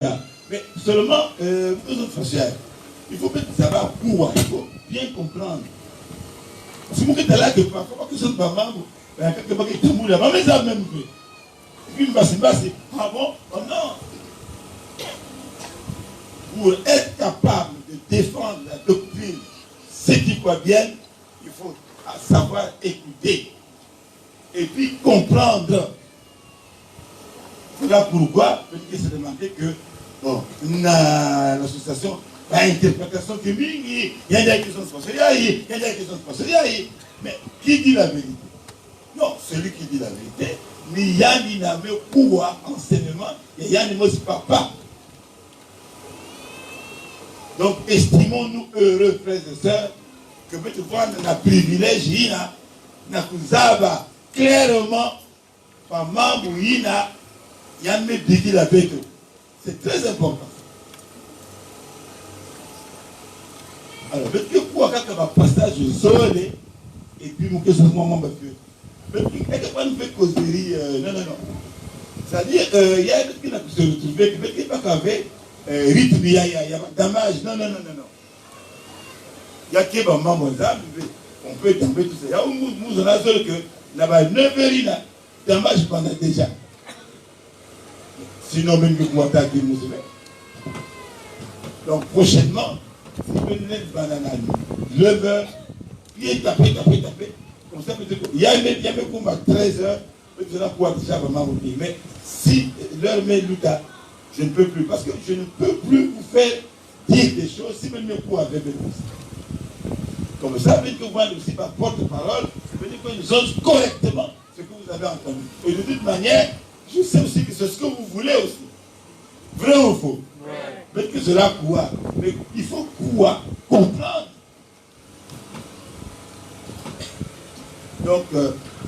Mais seulement, nous autres frères, il faut peut-être savoir pourquoi, il faut bien comprendre. Si vous êtes là, que parfois, que ce soit pas mal, quelque part, que tout le monde mais ça même fait. Et puis, c'est ah bon, oh non. Pour être capable de défendre la doctrine, ce qui va bien, il faut savoir écouter. Et puis comprendre. Voilà pourquoi, peut-être se demander que, bon, l'association a une interprétation que il y a des questions de spatiales, mais qui dit la vérité? Non, celui qui dit la vérité, mais il y a un pouvoir enseignement, et il y a un mot papa. Donc, estimons-nous heureux, frères et sœurs, que peut-être voir un privilège, il y a clairement, par membre, il y a un dit la vérité. C'est très important. Alors, mais que quoi, quand on va passage au sol, et puis, mon question, moi, mais quand on fait causerie, non. C'est-à-dire, il y a des gens qui se retrouvent, qui ne pas qu'avec rythme, il y a damage, non. Il y a qui est maman, on peut tomber tout ça. Il y a nous, on a seul que, là-bas, 9 heures, il y a damage pendant déjà. Sinon, même que vous attaquez, nous, donc, prochainement, si vous venez de banane, 9 heures, puis taper. Comme ça, il y a même combat 13 heures, je vais pouvoir déjà vraiment vous dire. Mais si l'heure met Lucas, je ne peux plus. Parce que je ne peux plus vous faire dire des choses si même vous avez besoin. Comme ça, même que vous voyez aussi par porte-parole, je veux dire que nous osons correctement ce que vous avez entendu. Et de toute manière, je sais aussi que c'est ce que vous voulez aussi. Vrai ou faux? Peut-être que cela pouvoir. Mais il faut pouvoir comprendre. Donc,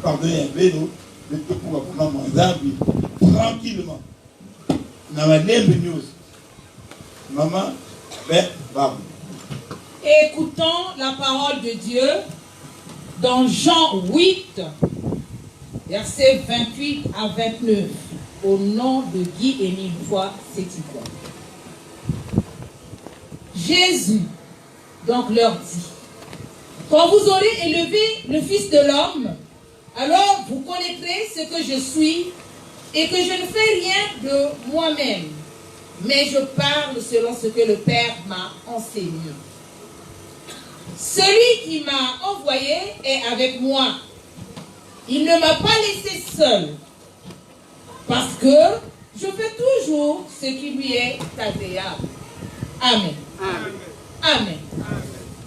pardonnez un peu, nous, mais que pour maman, tranquillement. Maman, ben, pardon. Écoutons la parole de Dieu dans Jean 8, versets 28 à 29, au nom de Guy-Émile Foy Sétiquois. Jésus donc leur dit: quand vous aurez élevé le Fils de l'homme, alors vous connaîtrez ce que je suis et que je ne fais rien de moi-même, mais je parle selon ce que le Père m'a enseigné. Celui qui m'a envoyé est avec moi. Il ne m'a pas laissé seul, parce que je fais toujours ce qui lui est agréable. Amen. Amen.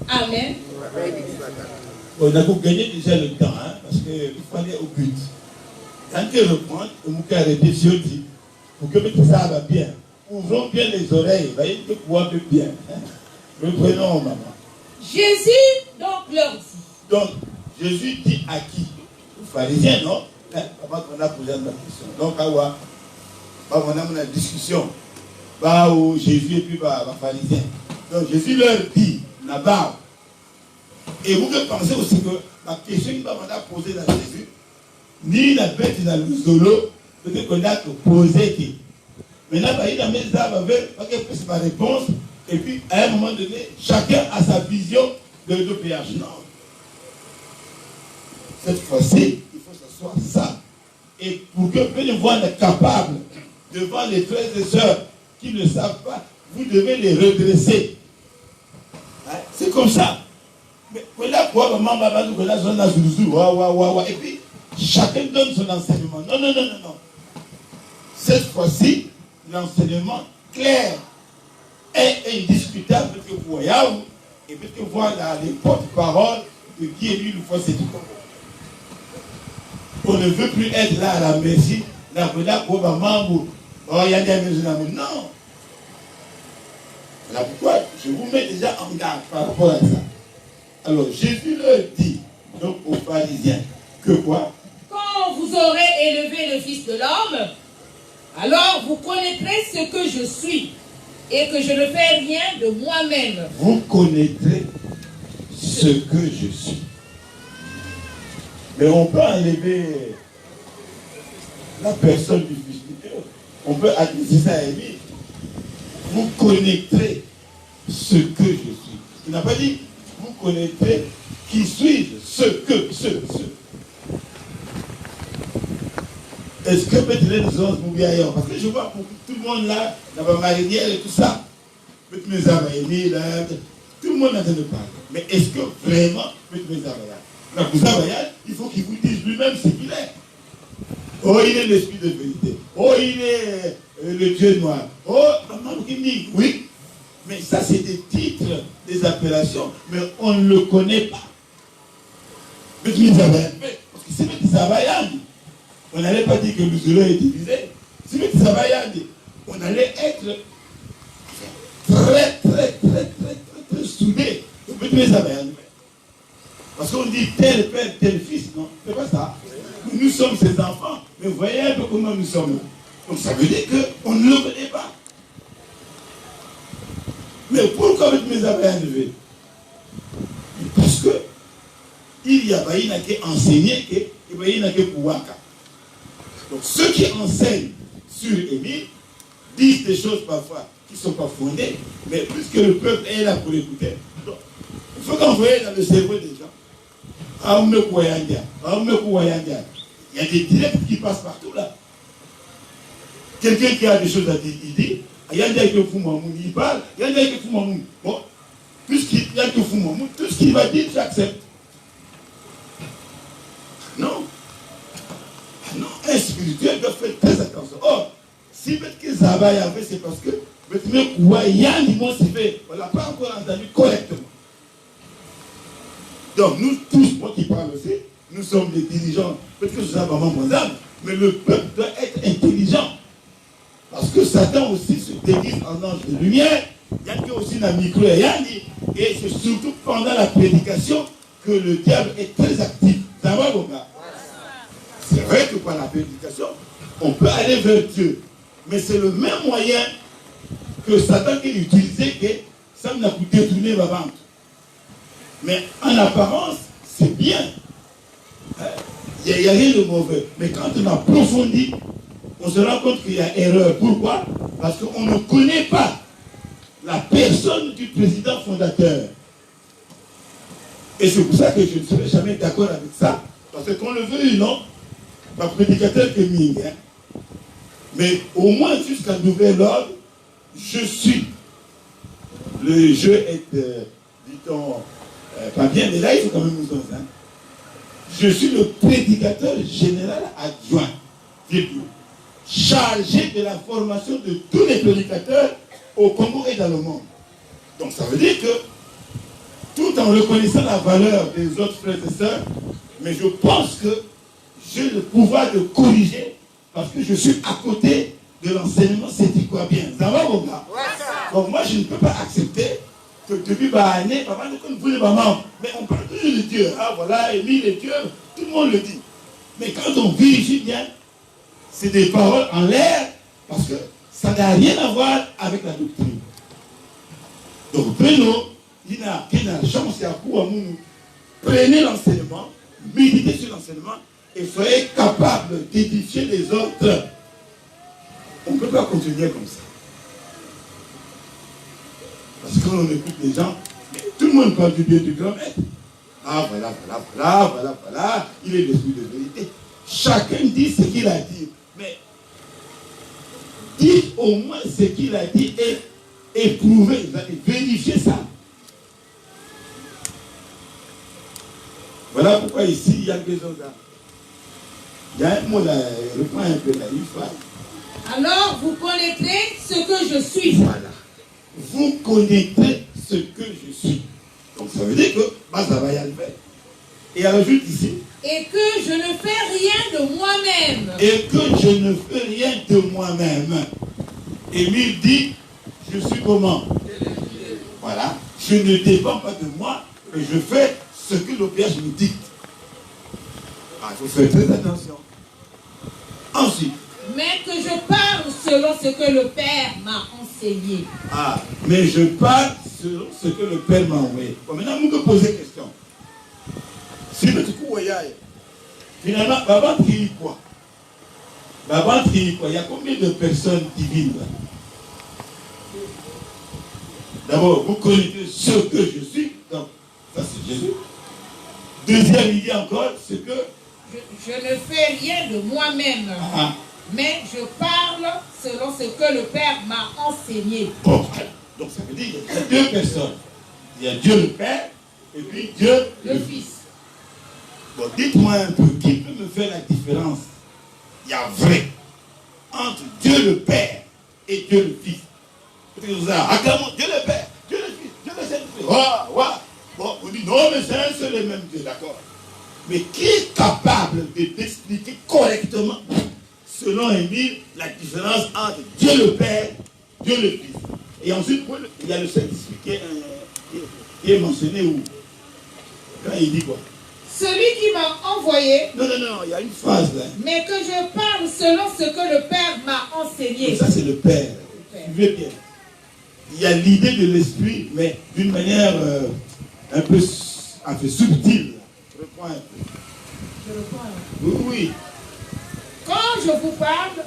Amen. On a gagné déjà le temps, hein, parce qu'il fallait au but. Quand tu reprends, on peut arrêter sur dit, pour que ça va bien. Ouvrons bien les oreilles, voyez que voir bien. Reprenons, maman. Jésus donc leur dit. Donc, Jésus dit à qui? Aux pharisiens, non? Avant qu'on a posé la question. Donc, on a une discussion. Où Jésus et puis les pharisiens. Donc, Jésus leur dit, là-bas. Et vous pouvez penser aussi que la question qu'il va poser à Jésus, ni la bête dans le solo, peut-être qu'on a posé. Maintenant, il a mis ça avec ma réponse, et puis à un moment donné, chacun a sa vision de l'OPH. Non. Cette fois-ci, il faut que ce soit ça. Et pour que vous voir être capable devant les frères et sœurs qui ne savent pas, vous devez les redresser. Hein? C'est comme ça. Mais voilà quoi, maman, et puis chacun donne son enseignement. Non. Cette fois-ci, l'enseignement clair et indiscutable que vous voyez, et puis que voilà les porte-paroles de Guy-Émile Foy Sétiquois. On ne veut plus être là à la merci. Non. Voilà pourquoi je vous mets déjà en garde par rapport à ça. Alors, Jésus leur dit, donc aux pharisiens, que quoi? Quand vous aurez élevé le Fils de l'homme, alors vous connaîtrez ce que je suis et que je ne fais rien de moi-même. Vous connaîtrez ce que je suis. Mais on peut enlever la personne du Fils de Dieu. On peut adresser ça à Élie. vous connaîtrez ce que je suis. Il n'a pas dit, vous connaîtrez qui suis-je, ce. Est-ce que peut-être nous allons mourir ailleurs? Parce que je vois pour tout le monde là, dans ma marinière et tout ça, peut-être mes amis là, tout le monde est en train de parler. Mais est-ce que vraiment, peut-être mes amis, vous avez, il faut qu'il vous dise lui-même ce qu'il est. Oh, il est l'esprit de vérité. Oh, il est le Dieu noir. Oh, maman, oui. Mais ça, c'est des titres, des appellations, mais on ne le connaît pas. Mais parce que c'est mes amis. On n'allait pas dire que nous allons être divisés. Si on allait être très soudés. Parce qu'on dit tel père, tel fils, non? C'est pas ça. Nous sommes ses enfants, mais vous voyez un peu comment nous sommes. Donc ça veut dire qu'on ne le connaît pas. Mais pourquoi mes amis enlevés? Parce que il y a qui enseigné que il y a qui pouvoir. Donc ceux qui enseignent sur Émile disent des choses parfois qui ne sont pas fondées, mais puisque le peuple est là pour écouter, donc, il faut qu'envoyer dans le cerveau des gens. Il y a des directs qui passent partout là. Quelqu'un qui a des choses à dire, il dit, il y a des gens qui font mamoun, il parle, il y a des gens qui font mamoun. Bon, puisqu'il y a qui font mamoun, tout ce qu'il va dire, j'accepte. Non. Non, un spirituel doit faire très attention. Or, si peut-être que Zaba y avait, c'est parce que on l'a pas encore entendu correctement. Donc, nous tous, moi qui parle aussi, nous sommes des dirigeants, peut-être que je suis un maman moderne, mais le peuple doit être intelligent. Parce que Satan aussi se déguise en ange de lumière, il y a aussi un micro et c'est surtout pendant la prédication que le diable est très actif. Ça va, mon gars? C'est vrai que par la prédication, on peut aller vers Dieu. Mais c'est le même moyen que Satan qui utilisait que ça n'a pu détourner ma vente. Mais en apparence, c'est bien. Il n'y a rien de mauvais. Mais quand on approfondit, on se rend compte qu'il y a erreur. Pourquoi? Parce qu'on ne connaît pas la personne du président fondateur. Et c'est pour ça que je ne serai jamais d'accord avec ça. Parce que qu'on le veut ou non, ma prédicateur que Ming, hein. Mais au moins jusqu'à nouvel ordre, je suis. Le jeu est, dit-on, pas bien, mais là il faut quand même nous donner. Hein. Je suis le prédicateur général adjoint, chargé de la formation de tous les prédicateurs au Congo et dans le monde. Donc ça veut dire que, tout en reconnaissant la valeur des autres frères et sœurs, mais je pense que j'ai le pouvoir de corriger parce que je suis à côté de l'enseignement sétiquois bien. Ça va, mon gars? Donc moi, je ne peux pas accepter que depuis ma année, papa ne connaît plus maman. Mais on parle toujours de Dieu. Ah voilà, Émile est Dieu, tout le monde le dit. Mais quand on vérifie bien, c'est des paroles en l'air parce que ça n'a rien à voir avec la doctrine. Donc prenons, il n'a qu'une chance à quoi nous prenez l'enseignement, méditez sur l'enseignement et soyez capables d'édifier les autres. On ne peut pas continuer comme ça. Parce que quand on écoute les gens, tout le monde parle du bien du grand maître. Ah voilà, il est l'esprit de vérité. Chacun dit ce qu'il a dit. Mais dites au moins ce qu'il a dit et éprouvez, vérifiez ça. Voilà pourquoi ici, il y a des autres. Il y a un mot là, reprends un peu là, une fois. Alors vous connaîtrez ce que je suis. Voilà. Vous connaîtrez ce que je suis. Donc ça veut dire que ça va y aller. Et elle ajoute ici. Et que je ne fais rien de moi-même. Et que je ne fais rien de moi-même. Émile dit, je suis comment? Voilà. Je ne dépends pas de moi, mais je fais ce que le Père me dicte. Ah, il faut faire très attention. Ensuite. Mais que je parle selon ce que le Père m'a enseigné. Ah, mais je parle selon ce que le Père m'a envoyé. Bon, maintenant, vous me posez une question. Si le coup, finalement, Baba trie quoi? Baba trie quoi? Il y a combien de personnes divines là? D'abord, vous connaissez ce que je suis. Donc, ça c'est Jésus. Deuxième, il dit encore ce que... Je ne fais rien de moi-même. Mais je parle selon ce que le Père m'a enseigné. Bon, donc ça veut dire qu'il y a deux personnes. Il y a Dieu le Père et puis Dieu le Fils. Bon, dites-moi un peu, qui peut me faire la différence? Il y a vrai entre Dieu le Père et Dieu le Fils. Acclamons Dieu le Père, Dieu le Fils, Dieu le Saint-Esprit. Bon, on dit non, mais c'est un seul et même Dieu, d'accord. Mais qui est capable d'expliquer correctement, selon Émile, la différence entre Dieu le Père, Dieu le Fils? Et ensuite, il y a le Saint-Esprit qui est mentionné où? Quand il dit quoi? Celui qui m'a envoyé. Non, il y a une phrase là. Mais que je parle selon ce que le Père m'a enseigné. Donc ça, c'est le Père. Suivez bien. Il y a l'idée de l'esprit, mais d'une manière un peu subtile. Je reprends un peu. Oui. Quand je vous parle,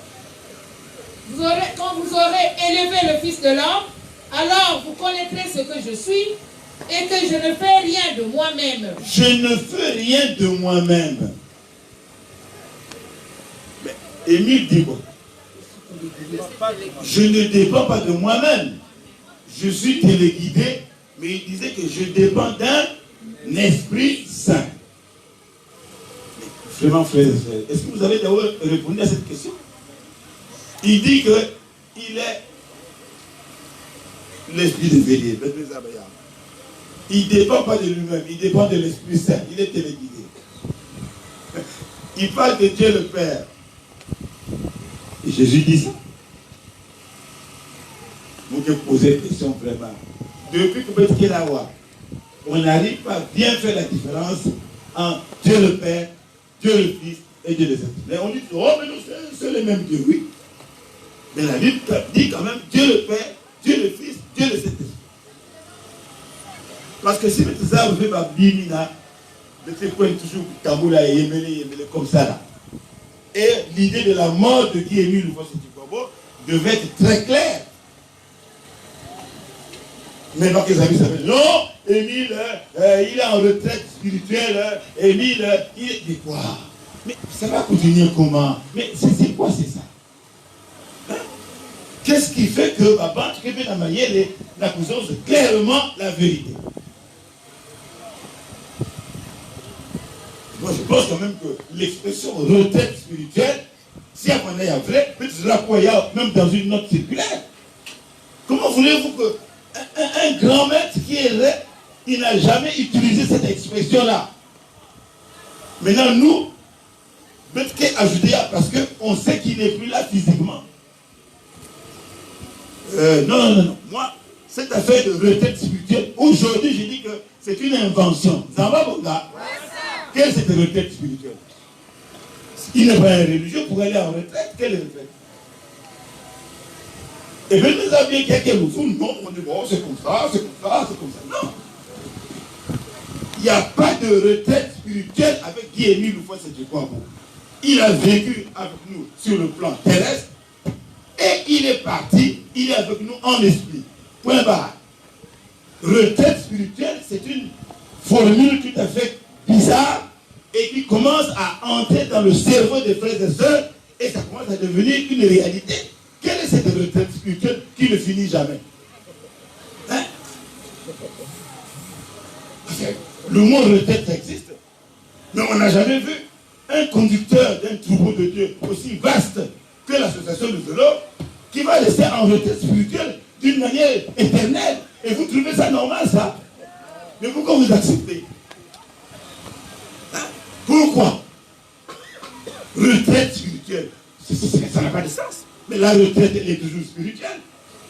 quand vous aurez élevé le Fils de l'homme, alors vous connaîtrez ce que je suis et que je ne fais rien de moi-même. Je ne fais rien de moi-même. Mais Émile dit quoi? Je ne dépends pas de moi-même. Je suis téléguidé, mais il disait que je dépends d'un Esprit Saint. Vraiment, frères et sœurs, est-ce que vous avez d'abord répondu à cette question? Il dit qu'il est l'Esprit de Vélier. Il ne dépend pas de lui-même, il dépend de l'Esprit Saint. Il est téléguidé. Il parle de Dieu le Père. Et Jésus dit ça. Vous pouvez poser une question vraiment. Depuis que vous êtes là, on n'arrive pas à bien faire la différence entre Dieu le Père, Dieu le Fils et Dieu le Saint-Esprit. Mais on dit, oh, mais non, c'est le même Dieu, oui. Mais la Bible dit quand même Dieu le Père, Dieu le Fils, Dieu le Saint-Esprit. Parce que si vous avez ma Bible, vous pouvez toujours Kaboula et Yémélé comme ça là. Et l'idée de la mort de Guy Émile devait être très claire. Mais donc les amis savaient, non, Émile, il est en retraite spirituelle, Émile, il est... Mais quoi? Mais ça va continuer comment? Mais c'est quoi, c'est ça? Hein? Qu'est-ce qui fait que Baba, tu peux la manière la conscience clairement la vérité? Moi, je pense quand même que l'expression retraite spirituelle, si on est vrai, peut-être la croyant même dans une note circulaire. Comment voulez-vous que un grand maître qui est vrai, il n'a jamais utilisé cette expression-là? Maintenant, nous, peut-être qu'il a ajouté parce qu'on sait qu'il n'est plus là physiquement. Non. Moi, cette affaire de retraite spirituelle, aujourd'hui, je dis que c'est une invention. Zamba Bonga. Quelle est cette retraite spirituelle? Il n'est pas un religieux pour aller en retraite. Quelle retraite? Et bien, nous avons bien quelqu'un nous fout, non, on dit, bon, c'est comme ça, c'est comme ça, c'est comme ça. Non. Il n'y a pas de retraite spirituelle avec Guy Émile Loufoy Sédhiou-Kouabo. Il a vécu avec nous sur le plan terrestre et il est parti, il est avec nous en esprit. Point barre. Retraite spirituelle, c'est une formule tout à fait bizarre et qui commence à entrer dans le cerveau des frères et sœurs et ça commence à devenir une réalité. Quelle est cette retraite spirituelle qui ne finit jamais? Hein? Le mot retraite existe, mais on n'a jamais vu un conducteur d'un troupeau de Dieu aussi vaste que l'association de vélo qui va laisser en retraite spirituelle d'une manière éternelle. Et vous trouvez ça normal, ça? Mais pourquoi vous acceptez? Hein? Pourquoi? Retraite spirituelle, ça n'a pas de sens. Mais la retraite, elle est toujours spirituelle.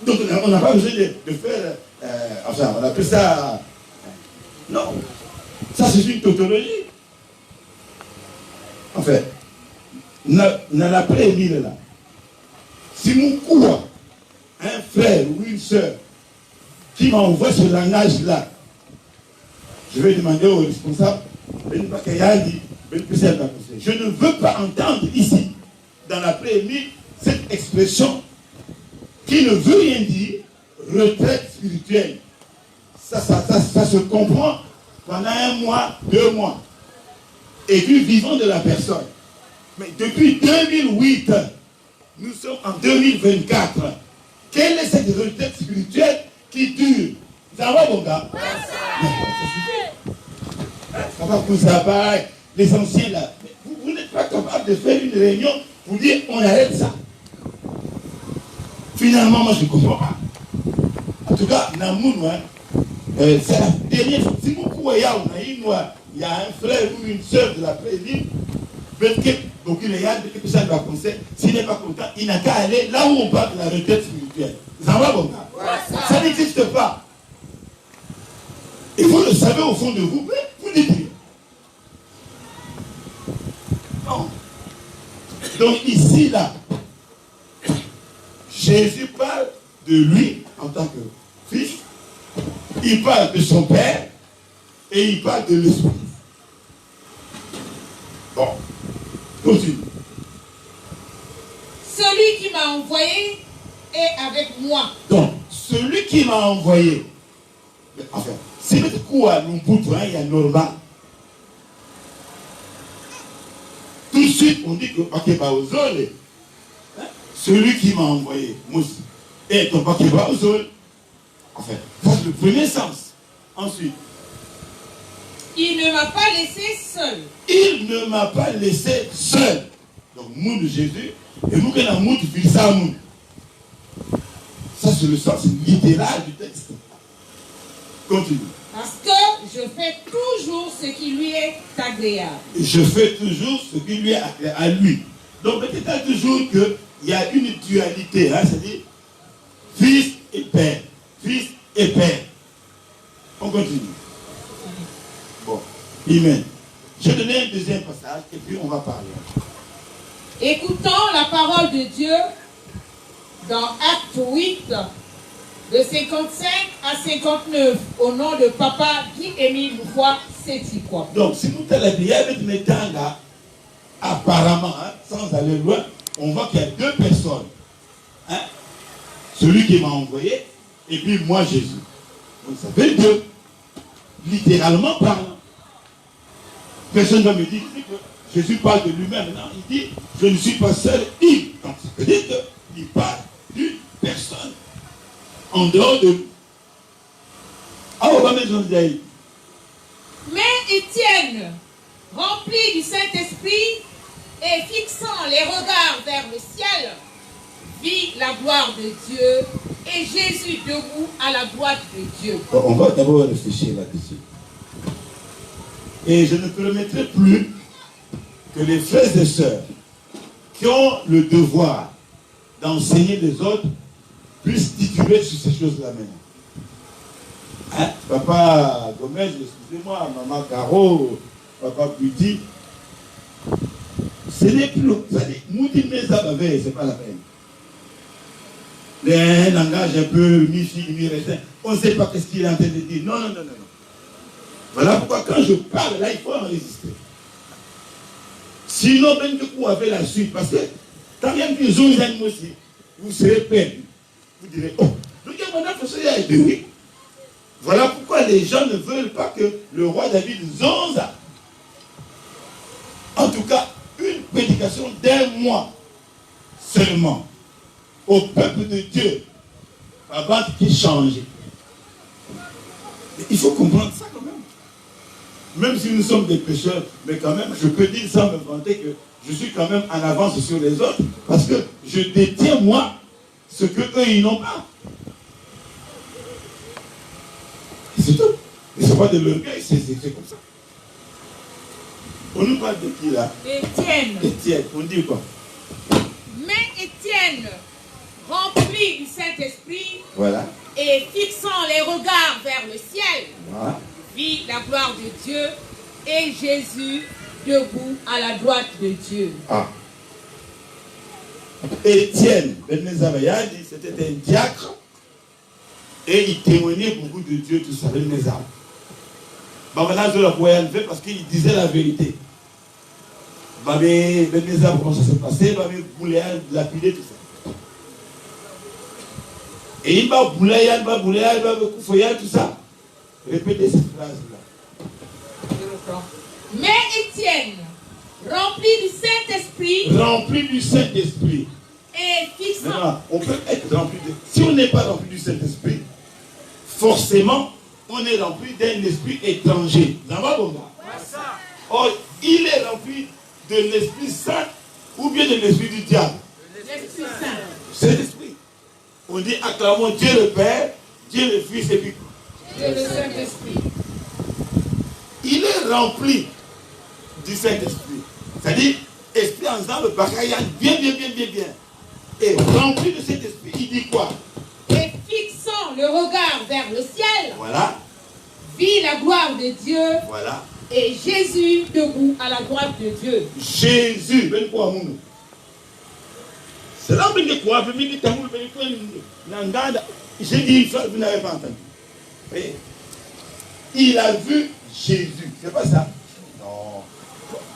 Donc on n'a pas besoin de faire... enfin, on appelle ça... non. Ça, c'est une tautologie. En fait, dans l'après-Émile, là, si mon cours, un frère ou une soeur qui m'envoie ce langage-là, je vais demander au responsable, je ne veux pas entendre ici, dans l'après-Émile, cette expression qui ne veut rien dire retraite spirituelle, ça se comprend pendant 1 mois, 2 mois. Et du vivant de la personne. Mais depuis 2008, nous sommes en 2024. Quelle est cette retraite spirituelle qui dure? Ça va, mon gars? Ça va pour ça, pareil. Les anciens là. Vous n'êtes pas capable de faire une réunion pour dire on arrête ça. Finalement, moi je ne comprends pas. En tout cas, Namoun, c'est la dernière fois. Si vous croyez, il y a un frère ou une soeur de la présidente, s'il n'est pas content, il n'a qu'à aller là où on parle de la retraite spirituelle. Ça va, bon gars? Ça n'existe pas. Et vous le savez au fond de vous, mais vous dites rien. Non. Donc ici, là, Jésus parle de lui en tant que fils, il parle de son père et il parle de l'esprit. Bon, continue. Celui qui m'a envoyé est avec moi. Donc, celui qui m'a envoyé, enfin, c'est le quoi nous pouvons, il y a normal. Tout de suite, on dit que, ok, bah, aux zones, celui qui m'a envoyé, moi aussi, et ton paquet va aux zones. Enfin, ça c'est le premier sens. Ensuite, il ne m'a pas laissé seul. Il ne m'a pas laissé seul. Donc, moun Jésus, et nous que la moun vit ça moun. Ça c'est le sens littéral du texte. Continue. Parce que je fais toujours ce qui lui est agréable. Et je fais toujours ce qui lui est agréable à lui. Donc, peut-être toujours qu'il y a une dualité, hein, c'est-à-dire fils et père. Fils et père. On continue. Bon. Amen. Je vais donner un deuxième passage et puis on va parler. Écoutons la parole de Dieu dans Acte 8, de 55 à 59, au nom de Papa Guy-Émile Roy Sétikwa. Donc, si nous te l'avons avec mes temps là, apparemment, hein, sans aller loin, on voit qu'il y a 2 personnes. Hein? Celui qui m'a envoyé et puis moi, Jésus. Donc, ça fait 2. Littéralement parlant. Personne ne va me dire que Jésus parle de lui-même. Non, il dit, je ne suis pas seul, il. Donc, ça veut dire qu'il parle d'une personne en dehors de nous. Ah, on va mettre dans le. Mais Étienne, rempli du Saint-Esprit et fixant les regards vers le ciel, vit la gloire de Dieu et Jésus debout à la droite de Dieu. On va d'abord réfléchir là-dessus. Et je ne permettrai plus que les frères et sœurs qui ont le devoir d'enseigner les autres puissent tituler sur ces choses-là maintenant. Hein? Papa Gomez, excusez-moi, maman Caro, papa Petit, ce n'est plus le. C'est pas la peine. Un langage un peu mi-fi, mi-restin. On ne sait pas ce qu'il est en train de dire. Non, non, non, non. Voilà pourquoi quand je parle là, il faut en résister. Sinon, même que vous avez la suite, parce que quand il y a une zone aussi, vous serez perdu. Vous direz, oh, regarde maintenant, il faut se dire, voilà pourquoi les gens ne veulent pas que le roi David zonza. En tout cas, une prédication d'1 mois seulement au peuple de Dieu avant qu'il change. Il faut comprendre ça quand même. Même si nous sommes des pécheurs, mais quand même, je peux dire sans me vanter que je suis quand même en avance sur les autres parce que je détiens moi ce que eux ils n'ont pas. C'est tout. Et c'est pas de l'orgueil, c'est comme ça. On nous parle de qui là? Étienne. Étienne, on dit quoi? Mais Étienne, rempli du Saint-Esprit, voilà, et fixant les regards vers le ciel, voilà, vit la gloire de Dieu et Jésus debout à la droite de Dieu. Ah. Étienne, c'était un diacre et il témoignait beaucoup de Dieu, tout ça, Ben Nézar. Voilà, je le voyais enlever parce qu'il disait la vérité. Ben Nézar, comment ça s'est passé? Voulait lapider tout ça. Et il va bouler, il va bouler, tout ça. Répétez cette phrase-là. Mais Étienne, rempli du Saint-Esprit. Rempli du Saint-Esprit. Et fixant. Maintenant, on peut être rempli de... Si on n'est pas rempli du Saint-Esprit, forcément, on est rempli d'un esprit étranger. Ça va, bon gars? Or, il est rempli de l'Esprit Saint ou bien de l'Esprit du diable. L'Esprit Saint. C'est l'Esprit. On dit acclamons Dieu le Père, Dieu le Fils et puis Dieu le Saint-Esprit. Il est rempli du Saint-Esprit. C'est-à-dire, esprit ensemble, bakayan, bien. Et rempli de cet esprit, il dit quoi? Et fixant le regard vers le ciel, Voilà. vit la gloire de Dieu. Voilà. Et Jésus debout à la droite de Dieu. Jésus, ben quoi, mon? C'est là que je crois, j'ai dit une chose, vous n'avez pas entendu. Mais il a vu Jésus. C'est pas ça? Non.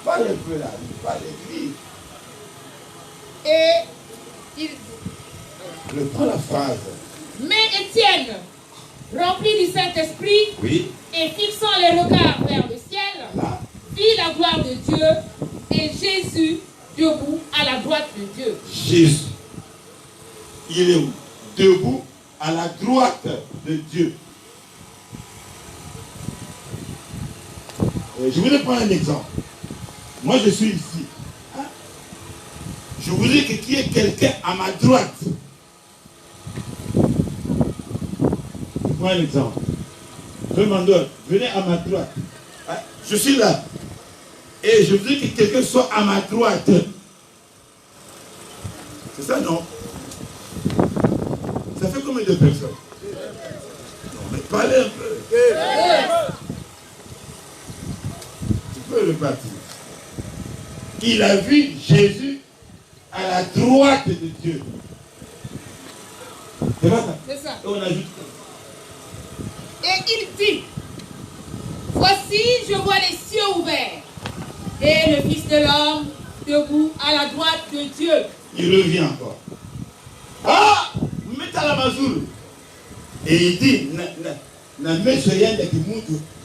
Parle un peu là, parle lui. Et il... Je prends la phrase. Mais Étienne, rempli du Saint-Esprit, Oui. et fixant les regards vers le ciel, Là. vit la gloire de Dieu et Jésus debout à la droite de Dieu. Jésus. Il est où? Debout à la droite de Dieu. Je voudrais prendre un exemple. Moi, je suis ici. Hein? Je voudrais qu'il y ait quelqu'un à ma droite. Je prends un exemple. Demandeur, venez à ma droite. Hein? Je suis là. Et je voudrais que quelqu'un soit à ma droite. C'est ça, non? Ça fait combien de personnes? Non, mais parlez un peu. Tu peux repartir. Il a vu Jésus à la droite de Dieu. C'est pas ça? C'est ça. Et on ajoute quoi? Et il dit, voici, je vois les cieux ouverts et le Fils de l'homme debout à la droite de Dieu. Il revient encore. Ah! Vous mettez à la mazur. Et il dit,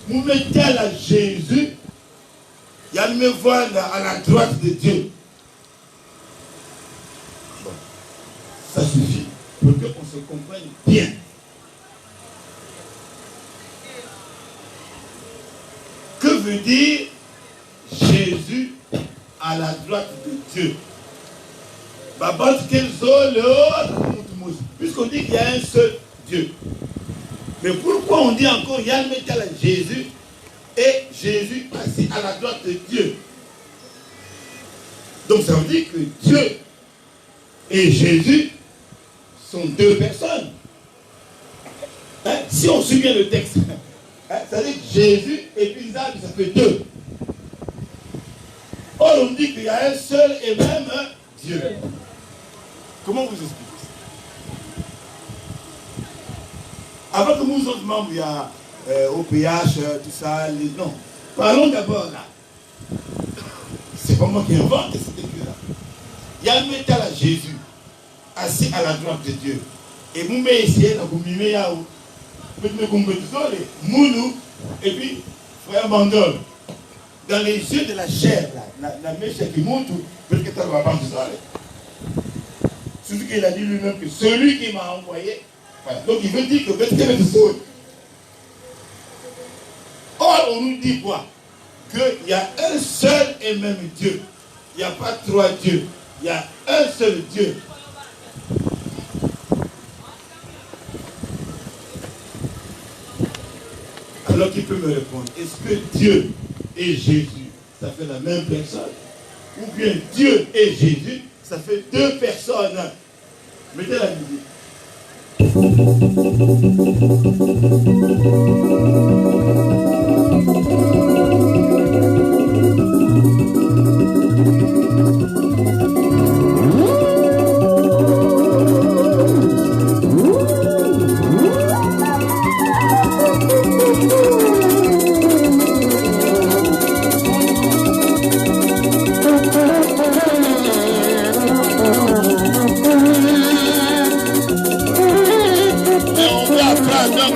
vous mettez à la Jésus, il y a me voir à la droite de Dieu. Bon. Ça suffit pour qu'on se comprenne bien. Que veut dire Jésus à la droite de Dieu? Puisqu'on dit qu'il y a un seul Dieu. Mais pourquoi on dit encore il y a un métal à Jésus et Jésus assis à la droite de Dieu? Donc ça veut dire que Dieu et Jésus sont deux personnes. Hein? Si on suit bien le texte, hein? Ça veut dire que Jésus et puis ça fait deux. Or on dit qu'il y a un seul et même Dieu. Comment vous expliquez ça? Avant que nous autres membres, il y a OPH, tout ça, non. Parlons d'abord là. C'est pas moi qui invente cette écrit-là. Il y a un métal à Jésus, assis à la droite de Dieu. Et vous mettez ici, vous mettez là, vous mettez Mounou, et puis, frère Bandol. Dans les yeux de la chair, la mèche qui monte, parce que tu vas pas vous aller. Surtout qu'il a dit lui-même que celui qui m'a envoyé, voilà. Donc il veut dire que Bethléem est faux. Or, on nous dit quoi? Qu'il y a un seul et même Dieu. Il n'y a pas trois dieux. Il y a un seul Dieu. Alors qui peut me répondre? Est-ce que Dieu et Jésus, ça fait la même personne? Ou bien Dieu et Jésus, ça fait deux personnes? Mettez la musique. prends donc.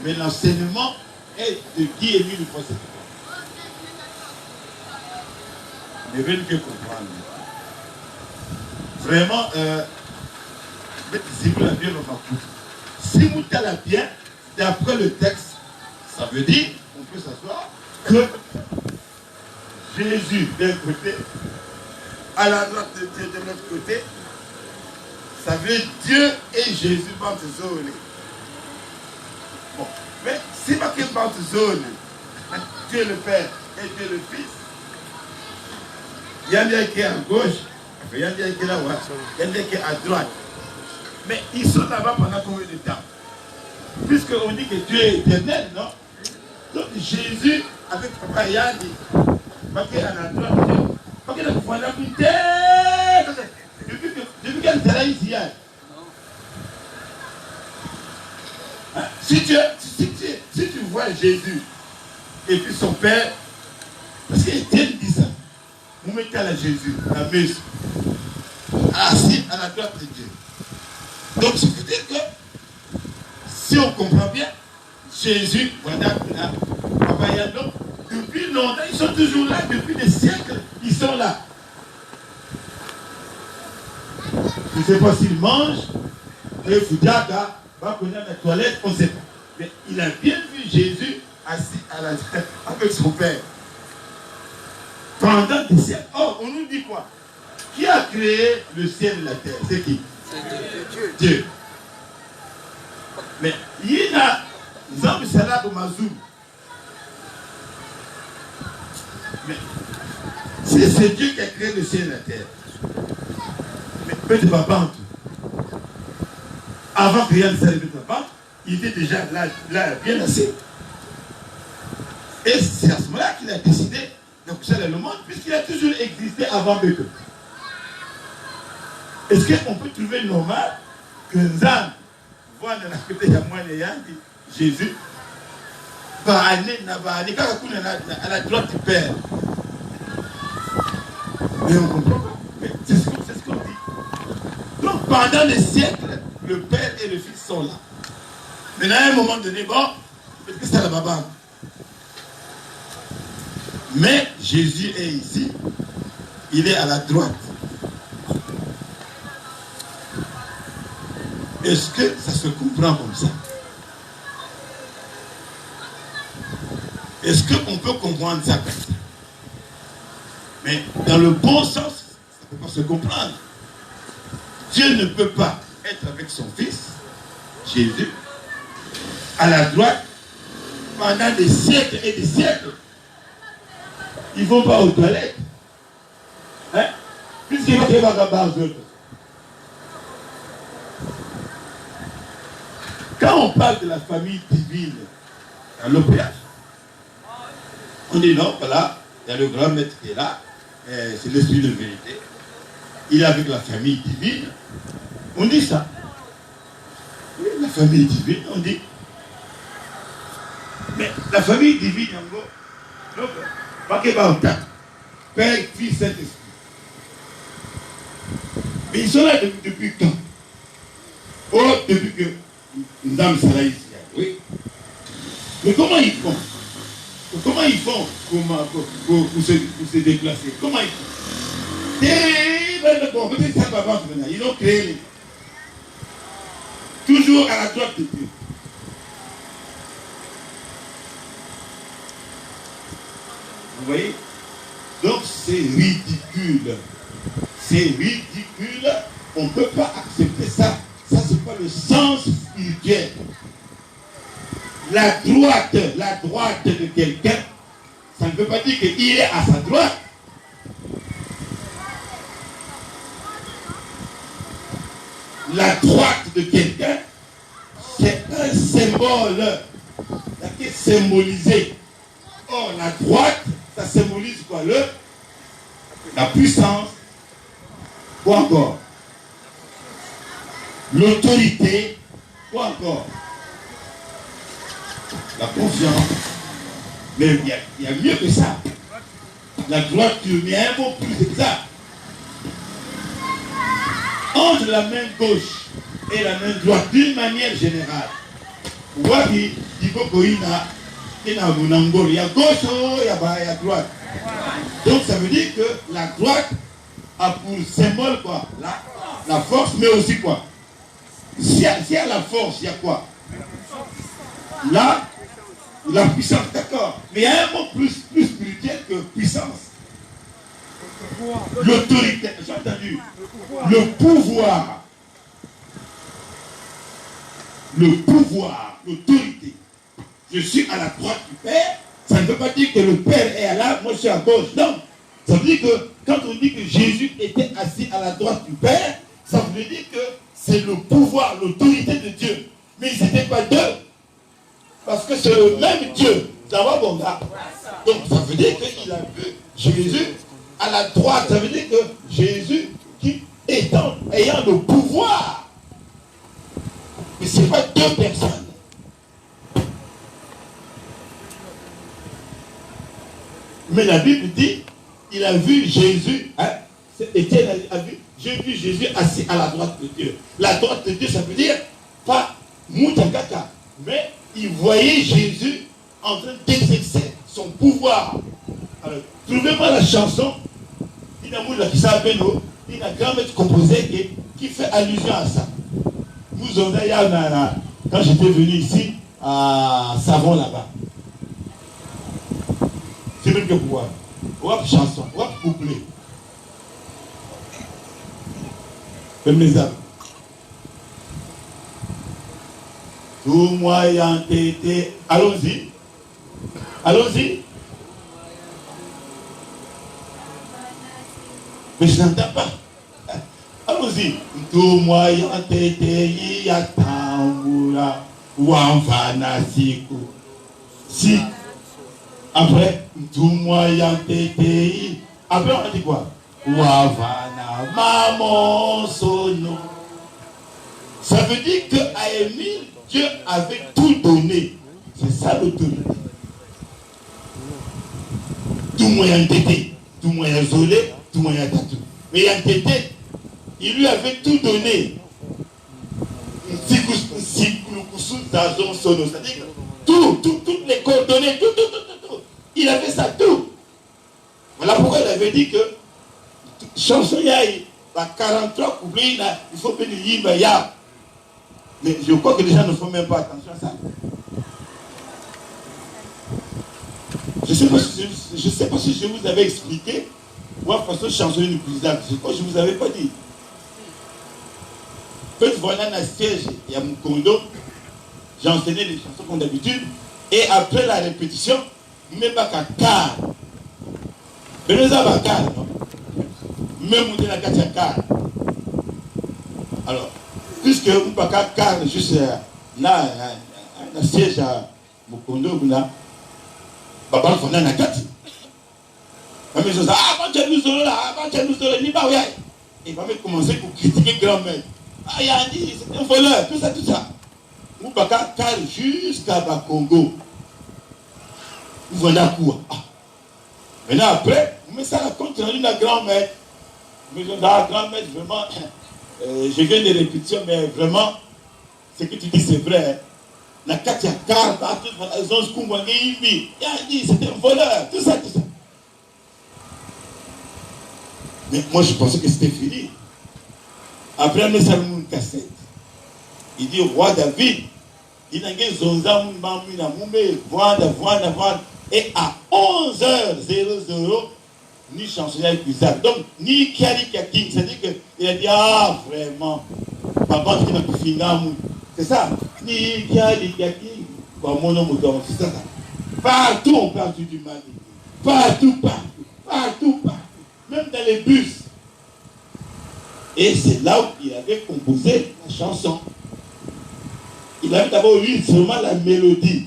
Mais l'enseignement est de Guy Émile du Procès. Ne veulent que comprendre. Vraiment, si vous l'avez bien, si vous l'avez bien, d'après le texte, ça veut dire, on peut s'asseoir, que Jésus d'un côté, à la droite de Dieu de l'autre côté, ça veut dire Dieu et Jésus dans ces zones. Bon, mais si ma question dans ces zones, Dieu le Père et Dieu le Fils, il y a bien qui est à gauche, il y a bien qui est là-bas, il y a bien qui est à droite. Mais ils sont là-bas pendant combien de temps? Puisqu'on dit que Dieu est éternel, non? Donc Jésus, avec Papa Yandi, parce qu'il est à la droite de Dieu, parce qu'il a fait la putain. Depuis qu'elle est là ici, si tu vois Jésus et puis son Père, parce qu'Étienne dit ça, vous mettez à la Jésus, la messe, assis à la droite de Dieu. Donc, ça veut dire que, si on comprend bien, Jésus, voilà, là, Papa Yando, depuis longtemps, ils sont toujours là, depuis des siècles, ils sont là. Je ne sais pas s'il mange, et Foudiaga va connaître la toilette, on ne sait pas. Mais il a bien vu Jésus assis à la, avec son Père. Pendant des siècles. Oh, on nous dit quoi? Qui a créé le ciel et la terre? C'est qui? C'est Dieu. Mais il y a Zambi Salah Mazoum. Mais si c'est Dieu qui a créé le ciel et la terre, mais Père de Papa, avant que rien ne s'arrive de Papa, il était déjà là bien assis. Et c'est à ce moment-là qu'il a décidé de coucher le monde, puisqu'il a toujours existé avant Beko. Est-ce qu'on peut trouver normal que Nzam voit dans la côté de Yandi, Jésus, va aller à la droite du Père? Mais on comprend pas. Mais c'est ce qu'on dit. Donc pendant des siècles, le Père et le Fils sont là. Mais à un moment donné, bon, parce que c'est la baba. Mais Jésus est ici, il est à la droite. Est-ce que ça se comprend comme ça? Est-ce qu'on peut comprendre ça comme ça? Mais dans le bon sens, ça ne peut pas se comprendre. Dieu ne peut pas être avec son Fils, Jésus, à la droite, pendant des siècles et des siècles. Ils ne vont pas aux toilettes. Hein? Puisqu'ils vont aller à eux. Quand on parle de la famille divine dans l'OPH, on dit non, voilà, il y a le grand maître qui est là, c'est l'esprit de vérité. Il est avec la famille divine. On dit ça. Oui, la famille divine, on dit. Mais la famille divine, en gros, donc, pas qu'il va en quatre. Père, Fils, Saint-Esprit. Mais ils sont là depuis quand? Oh, depuis que nous avons ça ici. Oui. Mais comment ils font? Comment ils font pour se déplacer? Comment ils font? Bon, peut-être ça va pas maintenant. Ils ont créé les... Toujours à la droite de Dieu. Vous voyez? Donc c'est ridicule. C'est ridicule. On ne peut pas accepter ça. Ça, c'est pas le sens spirituel. La droite de quelqu'un, ça ne veut pas dire qu'il est à sa droite. La droite de quelqu'un, c'est un symbole qui est symbolisé. Or, la droite, ça symbolise quoi? La puissance. Quoi encore? L'autorité. Quoi encore? La confiance. Mais il y a mieux que ça. La droiture, mais il y a un mot plus exact. Entre la main gauche et la main droite, d'une manière générale, il y a gauche, il y a droite. Donc ça veut dire que la droite a pour symbole quoi? La force, mais aussi quoi? S'il y a la force, il y a quoi? Là, la puissance, d'accord. Mais il y a un mot plus spirituel que puissance. L'autorité, j'ai entendu. Le pouvoir. Le pouvoir, l'autorité. Je suis à la droite du Père. Ça ne veut pas dire que le Père est là, moi je suis à gauche. Non. Ça veut dire que quand on dit que Jésus était assis à la droite du Père, ça veut dire que c'est le pouvoir, l'autorité de Dieu. Mais ils n'étaient pas deux. Parce que c'est le même Dieu. Donc ça veut dire qu'il a vu Jésus à la droite. Ça veut dire que Jésus qui ayant le pouvoir. Mais ce n'est pas deux personnes. Mais la Bible dit, il a vu Jésus, hein, Étienne a vu, j'ai vu Jésus assis à la droite de Dieu. La droite de Dieu, ça veut dire pas Moutakaka, mais il voyait Jésus en train d'exercer son pouvoir. Alors, trouvez-moi la chanson, il a grand-mère composé qui fait allusion à ça. Vous en avez, quand j'étais venu ici, à Savon là-bas. C'est même que pouvoir. Wap chanson, wap couplet. Comme les âmes. Tout moyen t'était. Allons-y. Allons-y. Mais je n'entends pas. Allons-y. Tout moyen t'était yatambula wamfana siku. Si. Après, tout moyen t'était. Après, on dit quoi? Wavana maman sono. Ça veut dire qu'à Émile, Dieu avait tout donné. C'est ça l'autorité. Tout moyen t'était. Tout moyen zolé. Tout moyen tatou. Mais il t'était. Il lui avait tout donné. C'est-à-dire que toutes les coordonnées, tout. Il avait ça tout. Voilà pourquoi il avait dit que chanson yaï, 43 couplets, il faut que il y a. Mais je crois que les gens ne font même pas attention à ça. Je ne sais pas si je vous avais expliqué Moi, façon chansonner une cuisine, c'est quoi je ne vous avais pas dit. Quand voilà un siège, il y a mon condo, j'ai enseigné les chansons comme d'habitude, et après la répétition, je ne mets pas qu'à quart. Mais nous avons un quart, non? Même on dit la carte à quart. Alors, puisque vous n'avez pas qu'à quart, juste là, un siège à mon condo, là, papa, on a un carte. Ma maison, ah, quand tu nous solo là, quand tu nous solo, il va ouais. Il va commencer pour critiquer grand-mère. Ah, il a dit, c'est un voleur, tout ça, tout ça. Moubaka car jusqu'à Bakongo. Vous voilà quoi? Ah. Maintenant, après, mais ça raconte la grand-mère. Mais la grand-mère, vraiment, je viens de répétition, mais vraiment, ce que tu dis, c'est vrai. La Katia Car, ils ont ce qu'on voit, il a dit, c'est un voleur, tout ça, tout ça. Mais moi, je pensais que c'était fini. Après, on a une cassette. Il dit, roi David, il a dit, Zonza, et à 11h00, ni chancelier avec Isaac. Donc, ni Kiari Kaking, c'est-à-dire qu'il a dit, ah, vraiment, papa, tu n'as plus fini. C'est ça. Ni Kiari Kaking, mon nom, c'est ça. Partout, on parle du mal. Partout, partout, partout, partout. Même dans les bus. Et c'est là où il avait composé la chanson. Il avait d'abord eu seulement la mélodie.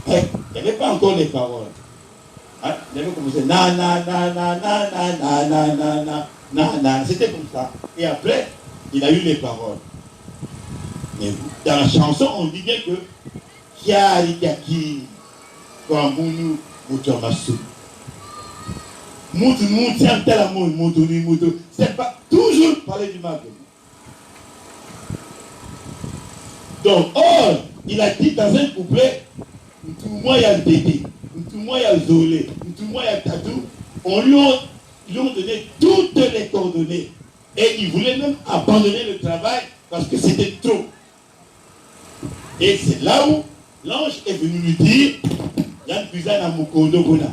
Il n'y avait pas encore les paroles. Hein? Il avait composé na na na na na na na na na na na na. C'était comme ça. Et après, il a eu les paroles. Mais dans la chanson, on dit bien que Kiari Kaki Kwambunu Mutomasu. C'est pas toujours parler du mal. Donc, or, il a dit dans un couplet, tout moi il y a le bébé, tout moi il y a le zolé, tout moi il y a le tatou. On lui a donné toutes les coordonnées. Et il voulait même abandonner le travail parce que c'était trop. Et c'est là où l'ange est venu lui dire, il y a une cuisine à Mukondo Bona.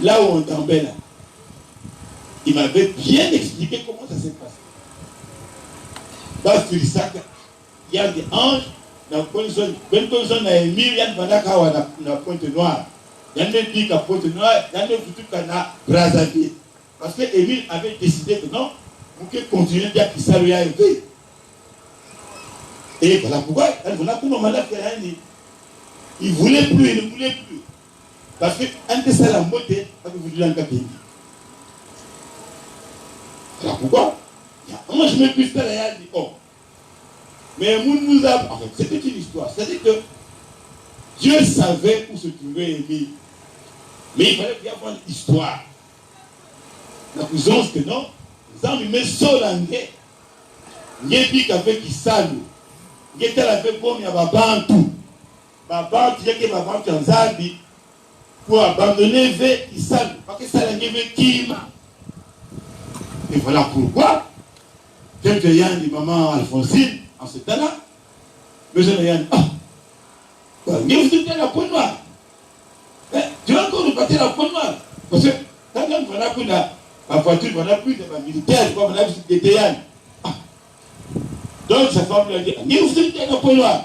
Là où on tombait là. Il m'avait bien expliqué comment ça s'est passé. Dans ce sac, il y a des anges, dans une zone à Émile, il y a une pointe noire. Il y a une pique à pointe noire, il y a une foutu à Brazzaville. Parce que Émile avait décidé que non, pour qu'il continue bien qu'il s'allait à élever. Et voilà pourquoi, il ne voulait plus, il ne voulait plus. Parce que un de ça la moitié, avait voulu l'encaper. Alors pourquoi? Moi je me suis fait et dit, oh. Mais nous avons. En fait, c'était une histoire. C'est-à-dire que Dieu savait où se trouvait Émile. Mais il fallait bien avoir une histoire. La raison, c'est que non, nous avons mis Solangé. Nous avons dit qu'avec Issalu, nous avons fait bon, il y a Babantou. Babantou, il y a Babantou en Zabi. Pour abandonner vers Issalu. Parce que ça l'a dit Kima. Et voilà pourquoi, tel que Yann dit maman Alphonsine, en ce temps-là, mais je me dis, ah, mais vous êtes la peau noire. Tu vas encore nous partir la peau noire. Parce que quand on a pris la voiture, on a pris des militaires, on a pris des Yann. Donc sa femme lui a dit, mais vous êtes la peau noire.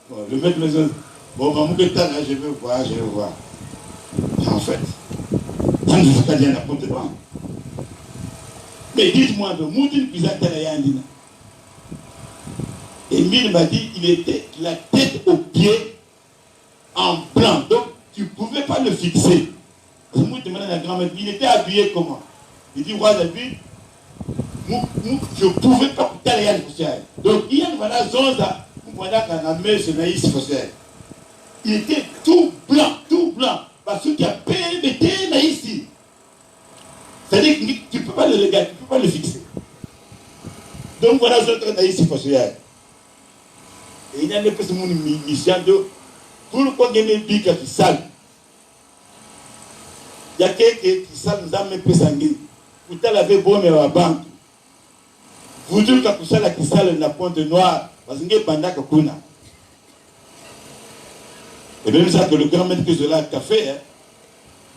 Bon, le maître me dit, bon, maman, je veux voir, je veux voir. Et en fait, ça ne vous a pas dit n'importe quoi. Mais dites-moi, de Moudine Pisatayandina. Émile m'a dit qu'il était la tête aux pieds en blanc. Donc, tu ne pouvais pas le fixer. Je me demandais à la grand-mère, il était habillé comment? Il dit, roi David, je ne pouvais pas aller à l'Écossais. Donc, il y a une zonza, voilà qu'on a mis ce naïs fossé. Il était tout blanc, tout blanc. Parce qu'il y a PMT là ici. C'est-à-dire que tu ne peux pas le regarder, tu ne peux pas le fixer. Donc voilà ce que naïs fossé. Et il y a des personnes qui mission de pourquoi il y a des pics qui salent. Il y a quelqu'un qui salent nous a mis peu sanguine. Vous avez beau mais à banque. Vous dites que ça qui sale la pointe noire parce que pendant que kuna. Et bien ça que le grand maître que cela a fait, hein,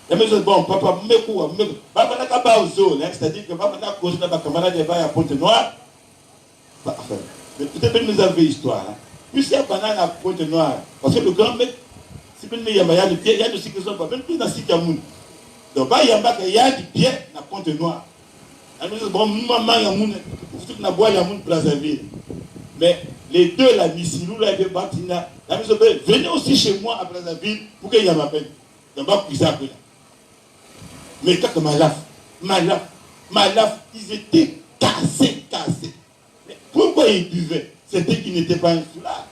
La maison, bon, papa, c'est-à-dire que papa n'a causé dans ma camarade à Pointe-Noire. Enfin, mais peut-être que nous avons histoire. Puis si y a banane à Pointe-Noire, parce que le grand mec, si il y a des pieds, il y a des cycles qui sont pas, même plus dans Sikamoun. Donc, il y a des pieds à Pointe-Noire. La maison, bon, maman, il y a moun, surtout que la boîte, il y a moun Brazzaville. Mais les deux, la Missilou, la Batina, la maison, venez aussi chez moi à Brazzaville pour qu'il y ait ma peine. Donc, ça. Mais quand Malaf, ils étaient cassés. Mais pourquoi ils buvaient? C'était qu'ils n'étaient pas insulaires.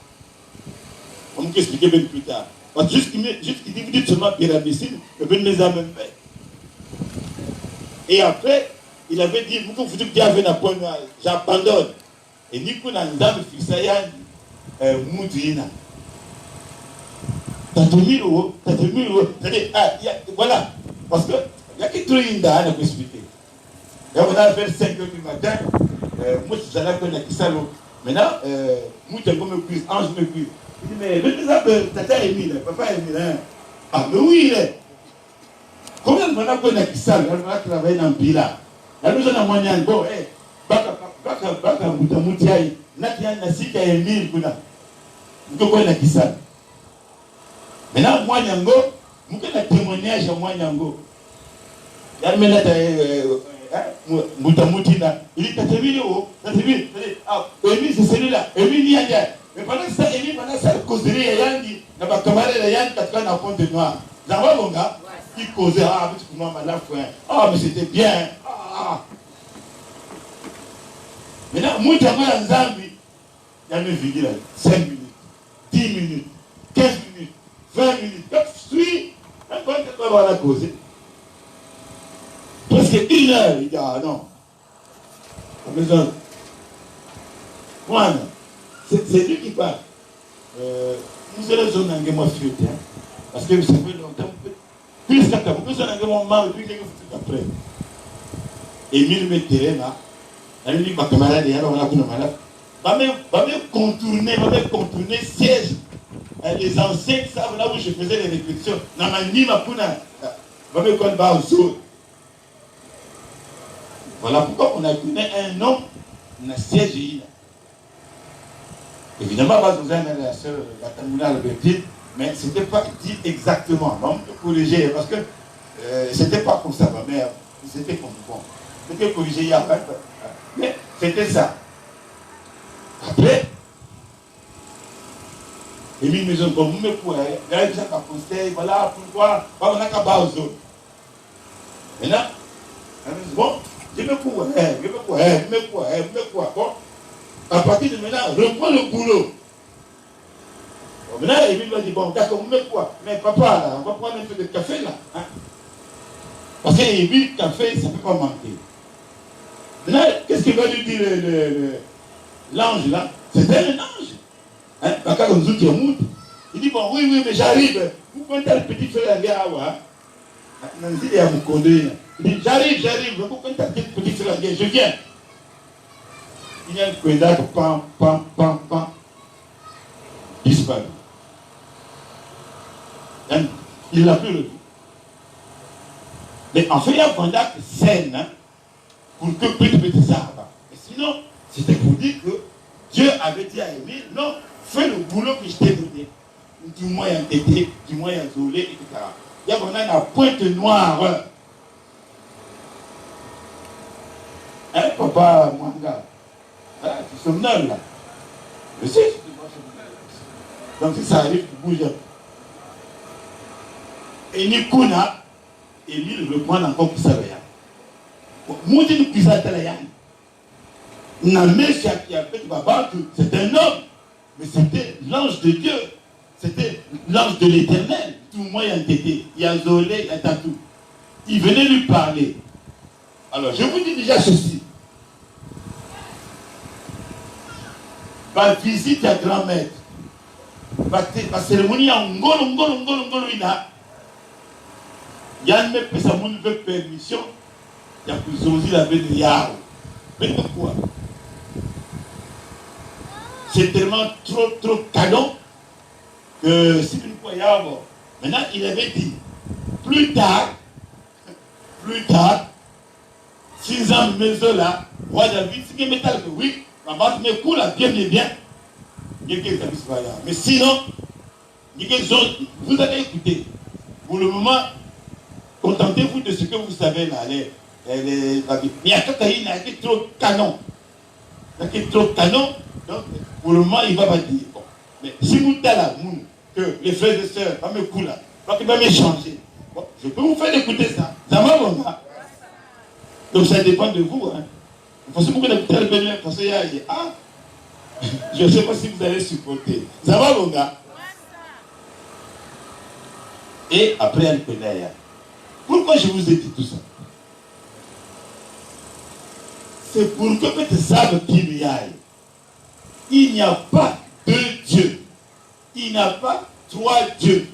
On va expliquer bien plus tard. Parce que juste qu'il dit, vous dites seulement pyramicine, mais vous ne les avez même fait. Et après, il avait dit, vous dites qu'il y avait un point noir, j'abandonne. Et Nico n'a pas fixé Moudina. T'as 2000 euros. Voilà. Parce que, il y a qui trouve une dame à expliquer. Et on a fait 5 h du matin. Moi, je suis allé à Kisalo. Maintenant, moi, je me cuise, Ange me cuise. Il dit, mais le exemple, tata Emile, papa Emile, hein. Ah, mais oui, il est. Combien de fois on a Kisalo, on a travaillé dans le Bila. La maison a moyen, bon, baka Moutiaï, Natia Nasika Emile, kuna. Nous on a Kisalo. Maintenant, moi, Nyango, nous avons un témoignage à moi, Nyango. Il y a maintenant Moutamoutina. Il dit, t'as vu, Émile, c'est celui-là. Émile, il y a. Mais pendant ça, Émile, pendant ça, il causerait, il y a dit, il y a un camarade, il y a un camarade à Pointe-Noire. J'en vois, mon gars, il causait, petit pour moi, madame, mais c'était bien. Maintenant, Moutamoutina, en Zambie, il y a une vidéo, 5 minutes, 10 minutes, 15 minutes, 20 minutes. Quand je suis, quand on va la causer, presque 1 heure, il dit, ah non, la maison. Moi, c'est lui qui parle. Nous allons zoner un game of fuite, parce que ça fait longtemps. Puis ça fait beaucoup de moment, puis quelques fois après. Émile me terrain là, il dit, ma camarade, il y a un malade. Va me contourner siège. Les anciens savent là où je faisais les répétitions. Dans ma nuit, ma pouna, va me contourner au sol. Voilà pourquoi on a donné un nom, un siège. Évidemment, pas besoin de la sœur, la Tamouna Albertine, mais ce n'était pas dit exactement. On peut corriger, parce que c'était pas comme ça, ma mère, c'était comme bon. C'était corrigé il y a mais c'était ça. Après, Émile Maison, comme vous me pouvez, il y a déjà qu'à poster, voilà pourquoi, on a qu'à bas aux autres. Maintenant, bon, je me quoi, bon, à partir de maintenant, reprends le boulot. Bon, maintenant, Émile va dire, bon, d'accord, vous me quoi, mais papa, là, on va prendre un peu de café, là. Hein? Parce qu'Émile, le café, ça ne peut pas manquer. Maintenant, qu'est-ce qu'il va lui dire l'ange, là? C'était un ange. Hein? Il dit, bon, oui, mais j'arrive. Vous pouvez le petit frère à Gawa. Il dit, j'arrive. Vous pouvez le petit frère à je viens. Il y a un contact, pam, disparu. Il n'a plus revu. Mais en fait, il y a un contact sain, hein, pour que petit arbres. Et sinon, c'était pour dire que Dieu avait dit à Émile, non, fais le boulot que je t'ai donné. Du moins, il y a tété, du moins, il y a zolé, etc. Il y a vraiment la pointe noire. Hein, papa, Mwanga? Ah, tu somnoles là. Je sais, tu te vois somnole. Donc si ça arrive, tu bouges. Et Nikuna, Émile reprend encore qui savait. Moi, je ne puis pas c'est un homme, mais c'était l'ange de Dieu. C'était l'ange de l'Éternel. Tout le monde a été. Il y a Zolé, il y a Tatou. Il venait lui parler. Alors, je vous dis déjà ceci. Ma visite à grand maître. Ma cérémonie en Ngolo, il y a un mec qui veut permission. Il y a plus osé la veine de Yao. Mais pourquoi? C'est tellement trop canon que si une fois Yao. Maintenant, il avait dit, plus tard, Plus tard, 6 ans de maison là, roi David, c'est que métal que oui, ma base me coule bien. Mais sinon, vous allez écouter. Pour le moment, contentez-vous de ce que vous savez là. Mais il y a trop canon. Il y a trop canon. Donc, pour le moment, il va pas dire. Bon. Mais si vous êtes là, que les frères et sœurs, va me couler là, va me changer. Bon, je peux vous faire écouter ça. Ça va, bon, hein? Donc, ça dépend de vous. Hein. Parce que vous écoutez le bénéfice, parce qu'il y a. Ah, je ne sais pas si vous allez supporter. Ça va, mon gars? Et après, elle connaît. Pourquoi je vous ai dit tout ça? C'est pour que vous sachiez qu'il y a. Il n'y a pas deux dieux. Il n'y a pas trois dieux.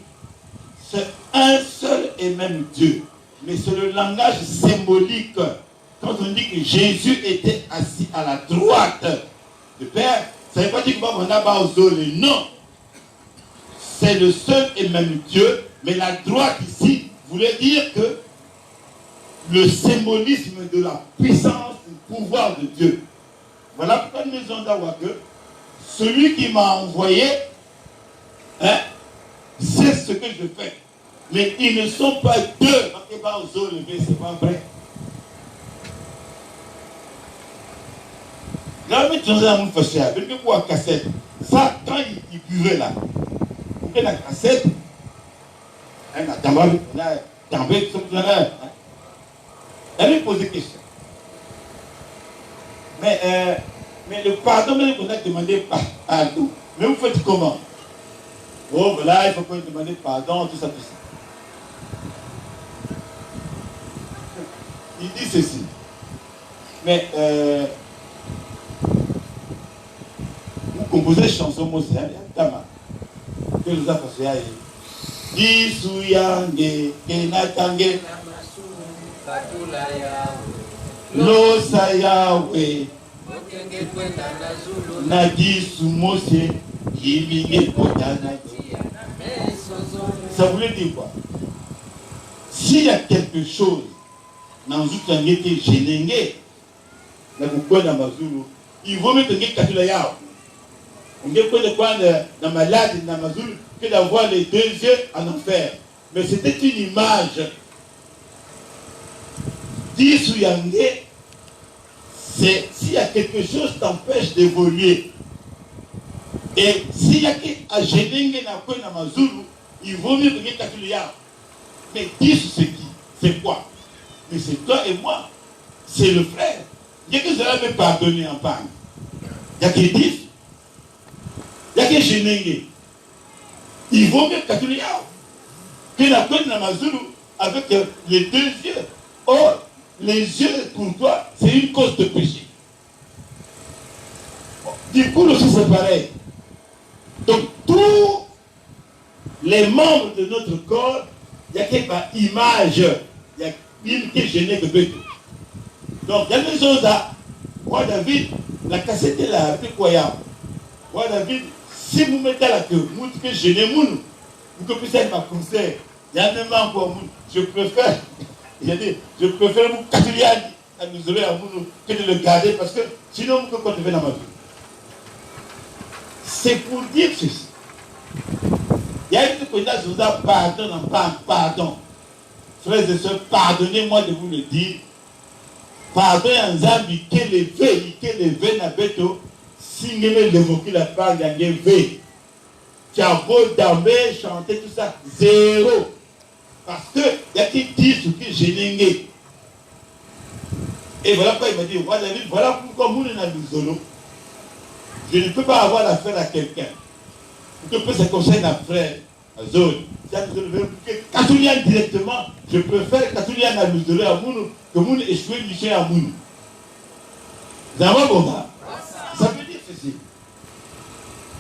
C'est un seul et même Dieu. Mais c'est le langage symbolique. Quand on dit que Jésus était assis à la droite du Père, ça ne veut pas dire qu'on a bausé. Non. C'est le seul et même Dieu. Mais la droite ici voulait dire que le symbolisme de la puissance, du pouvoir de Dieu. Voilà pourquoi nous disons d'avoir que celui qui m'a envoyé, hein, c'est ce que je fais. Mais ils ne sont pas deux. C'est pas vrai. Là, mais tu as un fâché. Pourquoi cassette? Ça, quand il buvait là, il la cassette. Elle lui pose des questions. Mais le pardon, même qu'on a demandé pardon. Mais vous faites comment? Oh, voilà, il faut qu'on demande pardon, tout ça. Il dit ceci. Mais vous composez chanson, moi c'est un tama. Que nous avons fait. Disuyange, kenatange, losa yawe, nadisu mose, yiminge potana. Ça voulait dire quoi? S'il y a quelque chose dans Zoutangé qui est génégué, il vaut mieux que Katula Yao. On ne peut pas dans malade, dans Mazul, que d'avoir les deux yeux en enfer. Mais c'était une image. Disuyange, c'est s'il y a quelque chose qui t'empêche d'évoluer. Et s'il y a à Génégué dans Mazul, il vaut mieux que Katula Yao. Mais dis c'est qui? C'est quoi? Mais c'est toi et moi. C'est le frère. Il y a que cela me pardonner en panne. Il y a que 10. Il y a que Génégué. Il vaut mieux Katulia que la côte de Mazulu avec les deux yeux. Or, les yeux pour toi, c'est une cause de péché. Du coup, aussi c'est pareil. Donc, tous les membres de notre corps, il y a quelque image. Il y a une qui est gênée de bête. Donc, il y a des choses là. Roi David, la cassette est là, c'est quoi? Roi David, si vous mettez la queue, vous que gênez moun, vous que puissiez être ma conseil, il y a même encore moun. Je préfère vous casser à nous isoler à moun que de le garder parce que sinon vous pouvez continuer dans ma vie. C'est pour dire ceci. Il y a une chose que je vous pardonne, pardon. Frères et sœurs, pardonnez-moi de vous le dire. Pardon en Zambie, quel est Nabeto, si vous l'évoquez la part d'un V. Tu as beau d'armer, chanter tout ça, zéro. Parce que il y a qui dit ce qui est génégué. Et voilà pourquoi il m'a dit, voilà pourquoi nous sommes dans l'isolo. Je ne peux pas avoir l'affaire à quelqu'un. Je peux se conseiller à frère, à zone. Katoulian directement, je préfère Katoulian à l'isolo à Mounou que Mounou échoué Michel à Mounou. Vous avez bon gars? Ça veut dire ceci.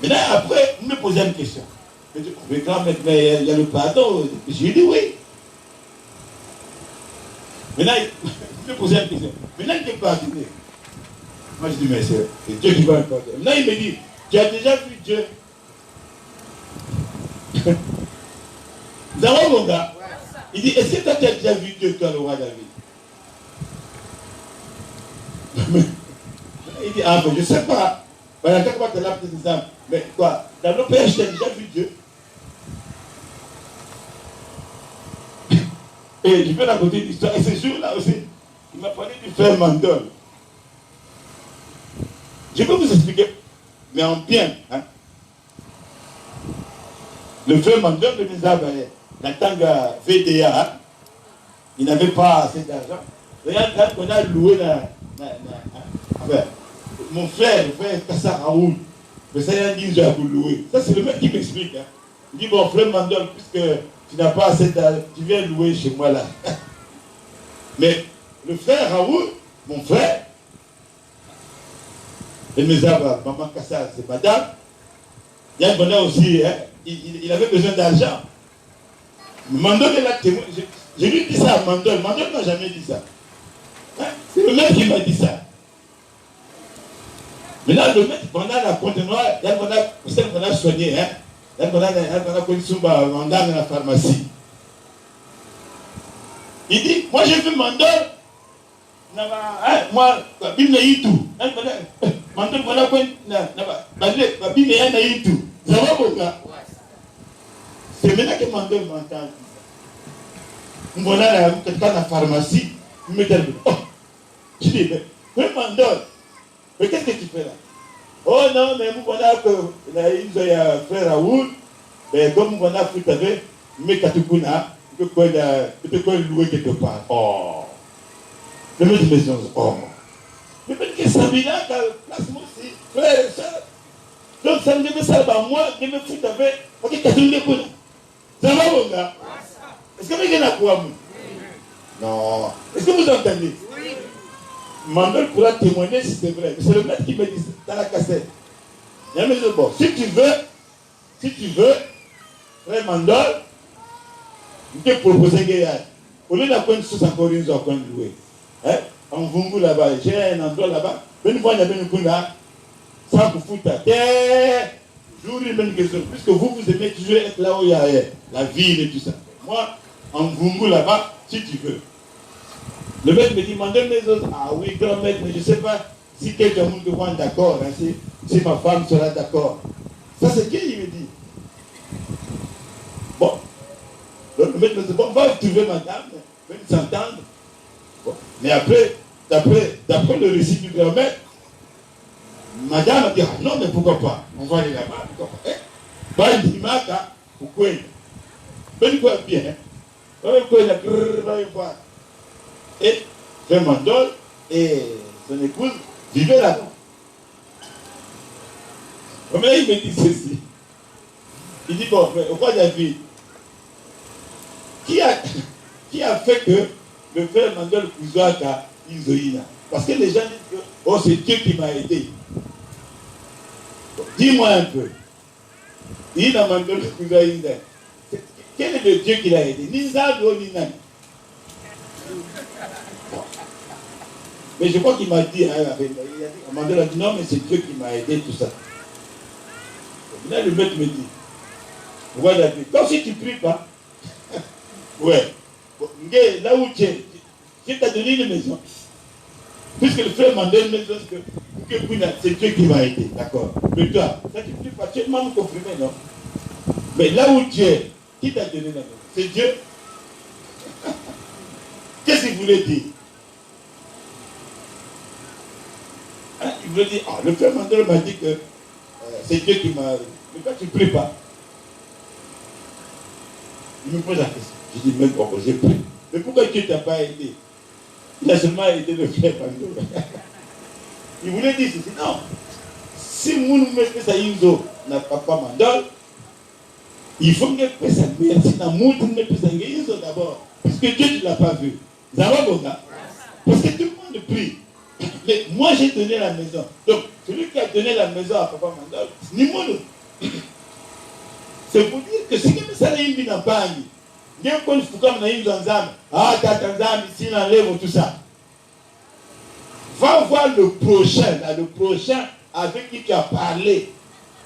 Maintenant, après, vous me posez une question. Je dis, mais quand même, il y a le pardon. Je lui dis oui. Maintenant, vous me posez une question. Maintenant, il est pardonné. Moi, je dis, mais c'est Dieu qui va me pardonner. Maintenant, il me dit, tu as déjà vu Dieu. Vous avez mon gars? Il dit, est-ce que tu as déjà vu Dieu, toi, le roi David? Il dit, ah, mais je ne sais pas. Voilà, quand tu es là, peut-être, mais quoi? Dans le Père, tu as déjà vu Dieu? Et je peux raconter une histoire. Et ce jour-là aussi, il m'a parlé du frère Mandol. Je peux vous expliquer, mais en bien. Hein? Le frère Mandol de Nizabaya, la tanga VDA, hein? Il n'avait pas assez d'argent. Regarde, quand on a loué mon frère, le frère Kassa Raoul, mais ça y a 10 jours pour louer. Ça, c'est le mec qui m'explique. Hein? Il dit, bon, frère Mandol, puisque tu n'as pas assez d'argent, tu viens louer chez moi là. Mais le frère Raoul, mon frère, et mes arbres, maman Kassa, c'est madame, il y a un bonheur aussi, hein? Il avait besoin d'argent. Mandol est là, témoin. Je lui dis ça à Mandol. Mandol ne m'a jamais dit ça. Hein? C'est le mec qui m'a dit ça. Maintenant, le mec, pendant la conteneur, il y a un qu'on a soigné. Hein? Il y a un qu'on a connu sous Mandol dans la pharmacie. Il dit, moi j'ai vu Mandol. Moi, Bim n'a eu tout. Mandol, voilà quoi. Bim n'a eu tout. Ça va, mon gars? C'est maintenant que Mandol m'entend. Voilà, quand dans la pharmacie, il me dit, oh, je dis, mais Mandol, mais qu'est-ce que tu fais là? Oh non, mais voilà que il y a un frère Raoul, mais comme voilà, vous savez, mais Katukuna, il peut louer quelque part. Oh, le mec de maison, oh, mais que ça vient là, place-moi aussi, frère et soeur. Donc ça me dit, ça va, moi, je me fous avec, ok, Katukuna. Ça va, mon gars? Est-ce que vous avez quoi? Non. Est-ce que vous entendez? Oui. Mandol pourra témoigner si c'est vrai. C'est le maître qui me dit dans la cassette. Il me dit, bon, si tu veux, frère Mandol, je te propose un gars. Au lieu d'avoir une chose encore une fois louer. Hein? En Vungu là-bas, j'ai un endroit là-bas. Une fois, il y avait une coula, sans vous foutre à terre. Jour et même question. Puisque vous aimez toujours être là où il y a la ville et tout ça. Moi, en Vungu là-bas, si tu veux. Le maître me dit, Mandol mes autres. Ah oui, grand maître, mais je ne sais pas si quelqu'un me voit d'accord, hein, si ma femme sera d'accord. Ça, c'est qui il me dit. Bon. Donc, le maître me dit, bon, va trouver madame, même s'entendre. Bon. Mais après, d'après le récit du grand maître, madame a dit, ah non, mais pourquoi pas? On va aller là-bas, pourquoi pas? Bah, il dit, Maka, pourquoi? Ben, quoi bien? Et frère Mandol et son épouse vivaient là-bas. Mais il me dit ceci. Il dit, bon, mais au roi David, qui a fait que le frère Mandol Kouzoaka Izoïna? Parce que les gens disent que, oh, c'est Dieu qui m'a aidé. Dis-moi un peu. Il a Mandol Kouzoïna. Quel est le Dieu qui l'a aidé? Nizab ou Ninam? Mais je crois qu'il m'a dit, Mandel a dit non, mais c'est Dieu qui m'a aidé, tout ça. Là, le maître me dit, voilà, comme si tu ne pries pas, ouais, là où tu es, je t'ai donné une maison. Puisque le frère m'a donné une maison, c'est Dieu qui m'a aidé, d'accord. Mais toi, ça tu ne pries pas, tu es membre comprimé, non? Mais là où tu es, qui t'a donné la maison? C'est Dieu. Qu'est-ce qu'il voulait dire? Hein? Il voulait dire, ah, le frère Mandel m'a dit que c'est Dieu qui m'a... Mais toi, tu ne pries pas. Il me pose la question. Je dis, mais bon, j'ai pris. Mais pourquoi Dieu ne t'a pas aidé? Il a seulement aidé le frère Mandel. Il voulait dire ceci. Non. Si vous nous mettez ça, Inzo n'a pas Mandel, il faut que vous ça. Merci dans le monde, vous mettez ça Inzo d'abord. Parce que Dieu ne l'a pas vu. Ça va, bon gars? Parce que tout le monde prie. Mais moi, j'ai donné la maison. Donc, celui qui a donné la maison à Papa Mandol, c'est ni moi. C'est pour dire que si vous avez une vie dans le pays, bien qu'on se comme dans une zanzame, ah, t'as zanzame, ici, l'enlève, tout ça. Va voir le prochain avec qui tu as parlé.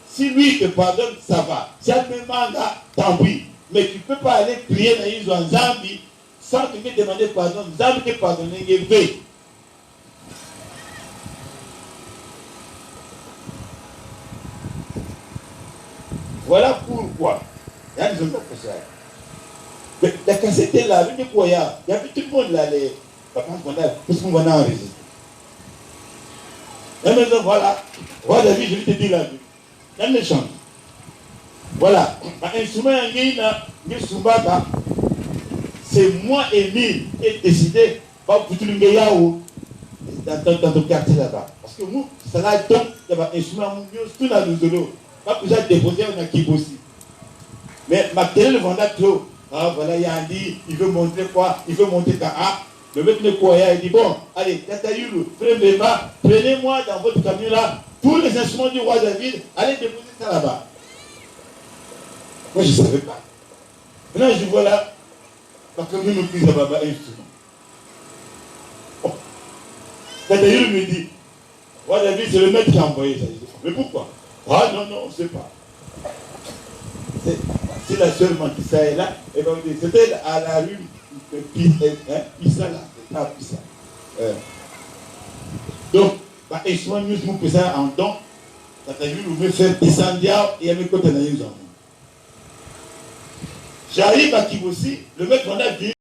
Si lui te pardonne, ça va. Si elle me demande, tant pis. Mais tu ne peux pas aller prier dans une Zambie sans te demander pardon. Zambie te pardonner, il veut. Voilà pourquoi. Il y a des autres pour ça. Mais la cassette est là, il y avait tout le monde là, les papas qu'on a, tout ce qu'on a enregistré. La maison, voilà. Roi David, je vais te dire la vie. Il y a des chants. Voilà. Un instrument, c'est moi, Émile, qui ai décidé pour tout le monde dans ton quartier là-bas. Parce que nous, ça là, donc, il y a un instrument, tout dans le zolo. Pas que j'ai déposé, on a qui aussi. Mais ma télé le vendait trop. Ah, voilà, il y a un dit, il veut montrer quoi? Il veut montrer qu'à A. Le mec ne croit pas, il dit bon, allez, Tatayoulou, prenez-moi dans votre camion là, tous les instruments du roi David, allez déposer ça là-bas. Moi, je ne savais pas. Maintenant, je vois là, ma camion me prise là-bas, instrument. Bon. Tatayoulou me dit, roi David, c'est le maître qui a envoyé ça. Mais pourquoi? Ah non, non, on ne sait pas. C'est la seule qui est là. Et donc, c'était à la rue Pissa là. C'était à Pissa. Donc, et souvent, nous faisons ça en don. Nous veut faire descendre et à mes côtés, j'arrive à Kibosi, le mec on a dit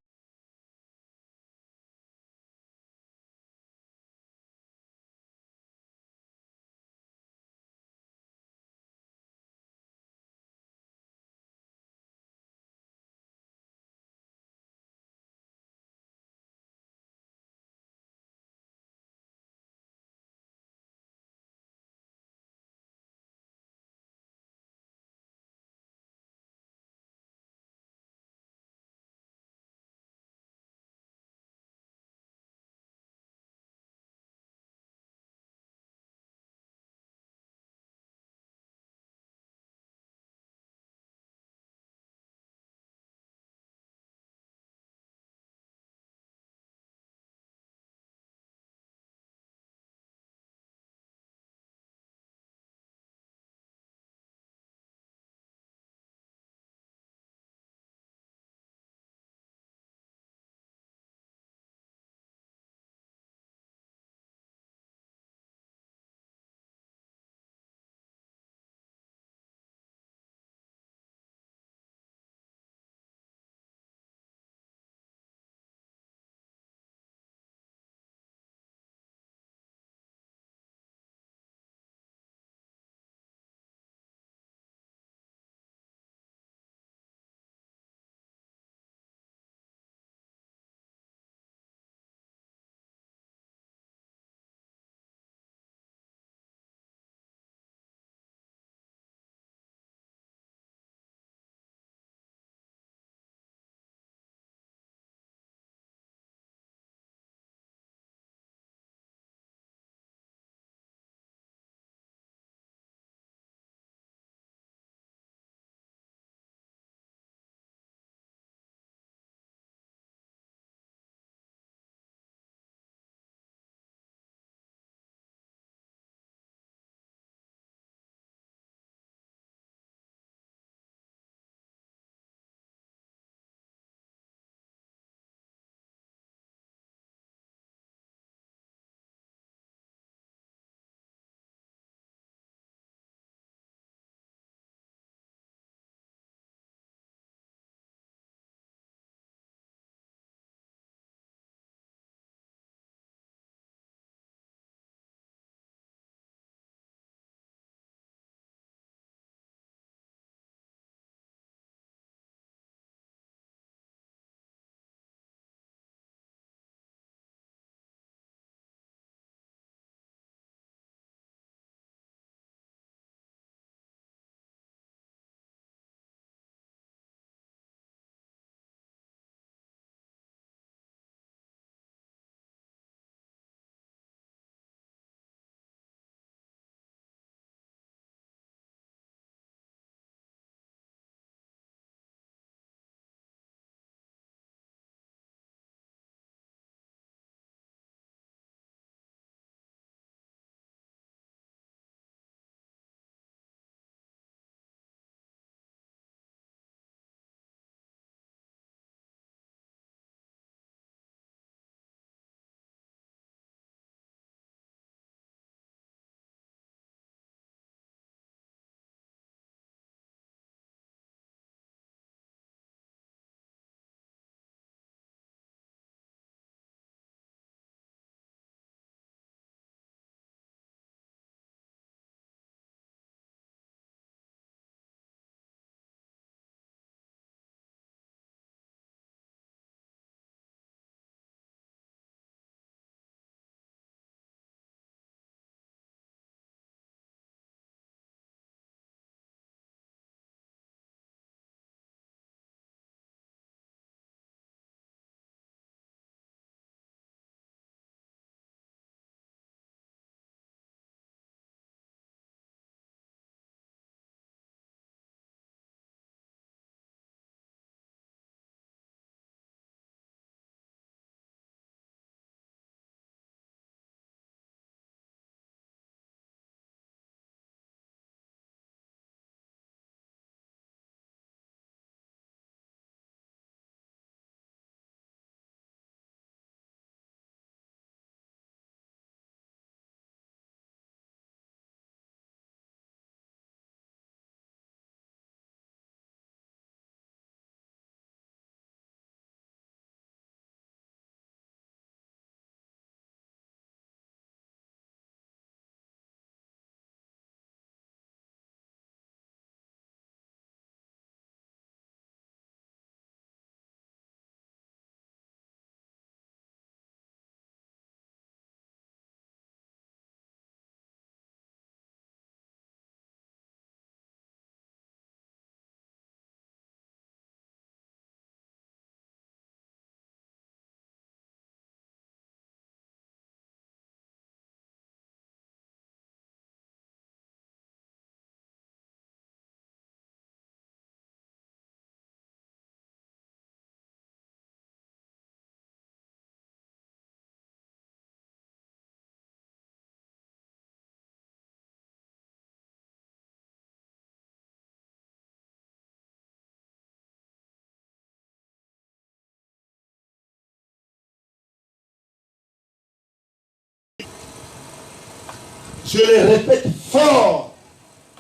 je le répète fort,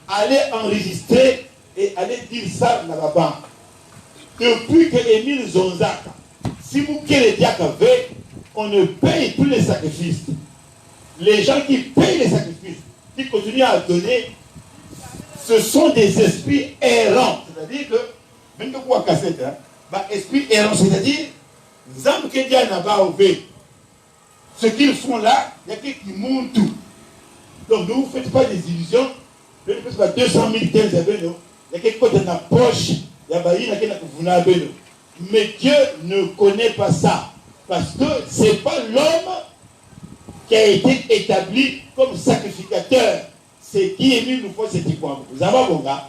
allez enregistrer et allez dire ça dans la banque. Depuis que Émile Zonzaka, si vous voulez dire on ne paye plus les sacrifices. Les gens qui payent les sacrifices, qui continuent à donner, ce sont des esprits errants. C'est-à-dire que, même que quoi cassette, esprit errant, c'est-à-dire, ce qu'ils font là, il y a quelqu'un qui monte tout. Donc ne vous faites pas des illusions. Ne faites pas 200 000 15 avec nous. Il y a quelque chose dans la poche. Il y a quelque. Mais Dieu ne connaît pas ça. Parce que ce n'est pas l'homme qui a été établi comme sacrificateur. C'est qui est mis nous faut c'est quoi. Vous avez bon gars?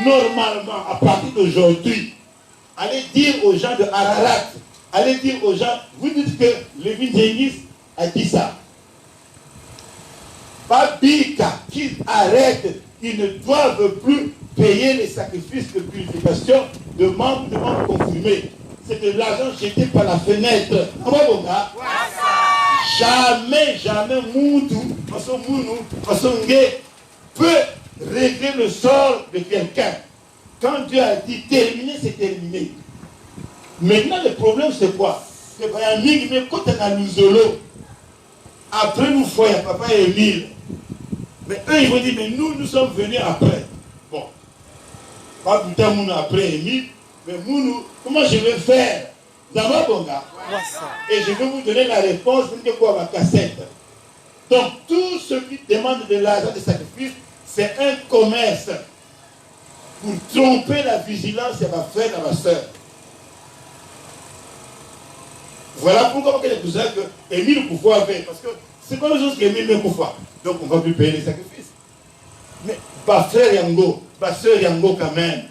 Normalement, à partir d'aujourd'hui, allez dire aux gens de Ararat, allez dire aux gens, vous dites que Lévin Zengis a dit ça. Pas Bika, qu'ils arrêtent, ils ne doivent plus payer les sacrifices de purification de membres confirmés. C'est de l'argent jeté par la fenêtre. Jamais, Moutou, peut régler le sort de quelqu'un. Quand Dieu a dit terminé, c'est terminé. Maintenant, le problème, c'est quoi? C'est que quand on a nous après nous, il y a papa et Émile. Mais eux, ils vont dire, mais nous sommes venus après. Bon. Pas plus tard, nous après Émile. Mais nous, comment je vais faire? D'abord, bon gars. Et je vais vous donner la réponse de quoi ma cassette. Donc, tous ceux qui demandent de l'argent de sacrifice, c'est un commerce pour tromper la vigilance de ma frère et ma soeur. Voilà pourquoi il y a que Émile Koufoua avait. Parce que c'est pas la chose qu'Émile Koufoua. Donc, on ne va plus payer les sacrifices. Mais, ma frère Yango, ma soeur Yango quand même.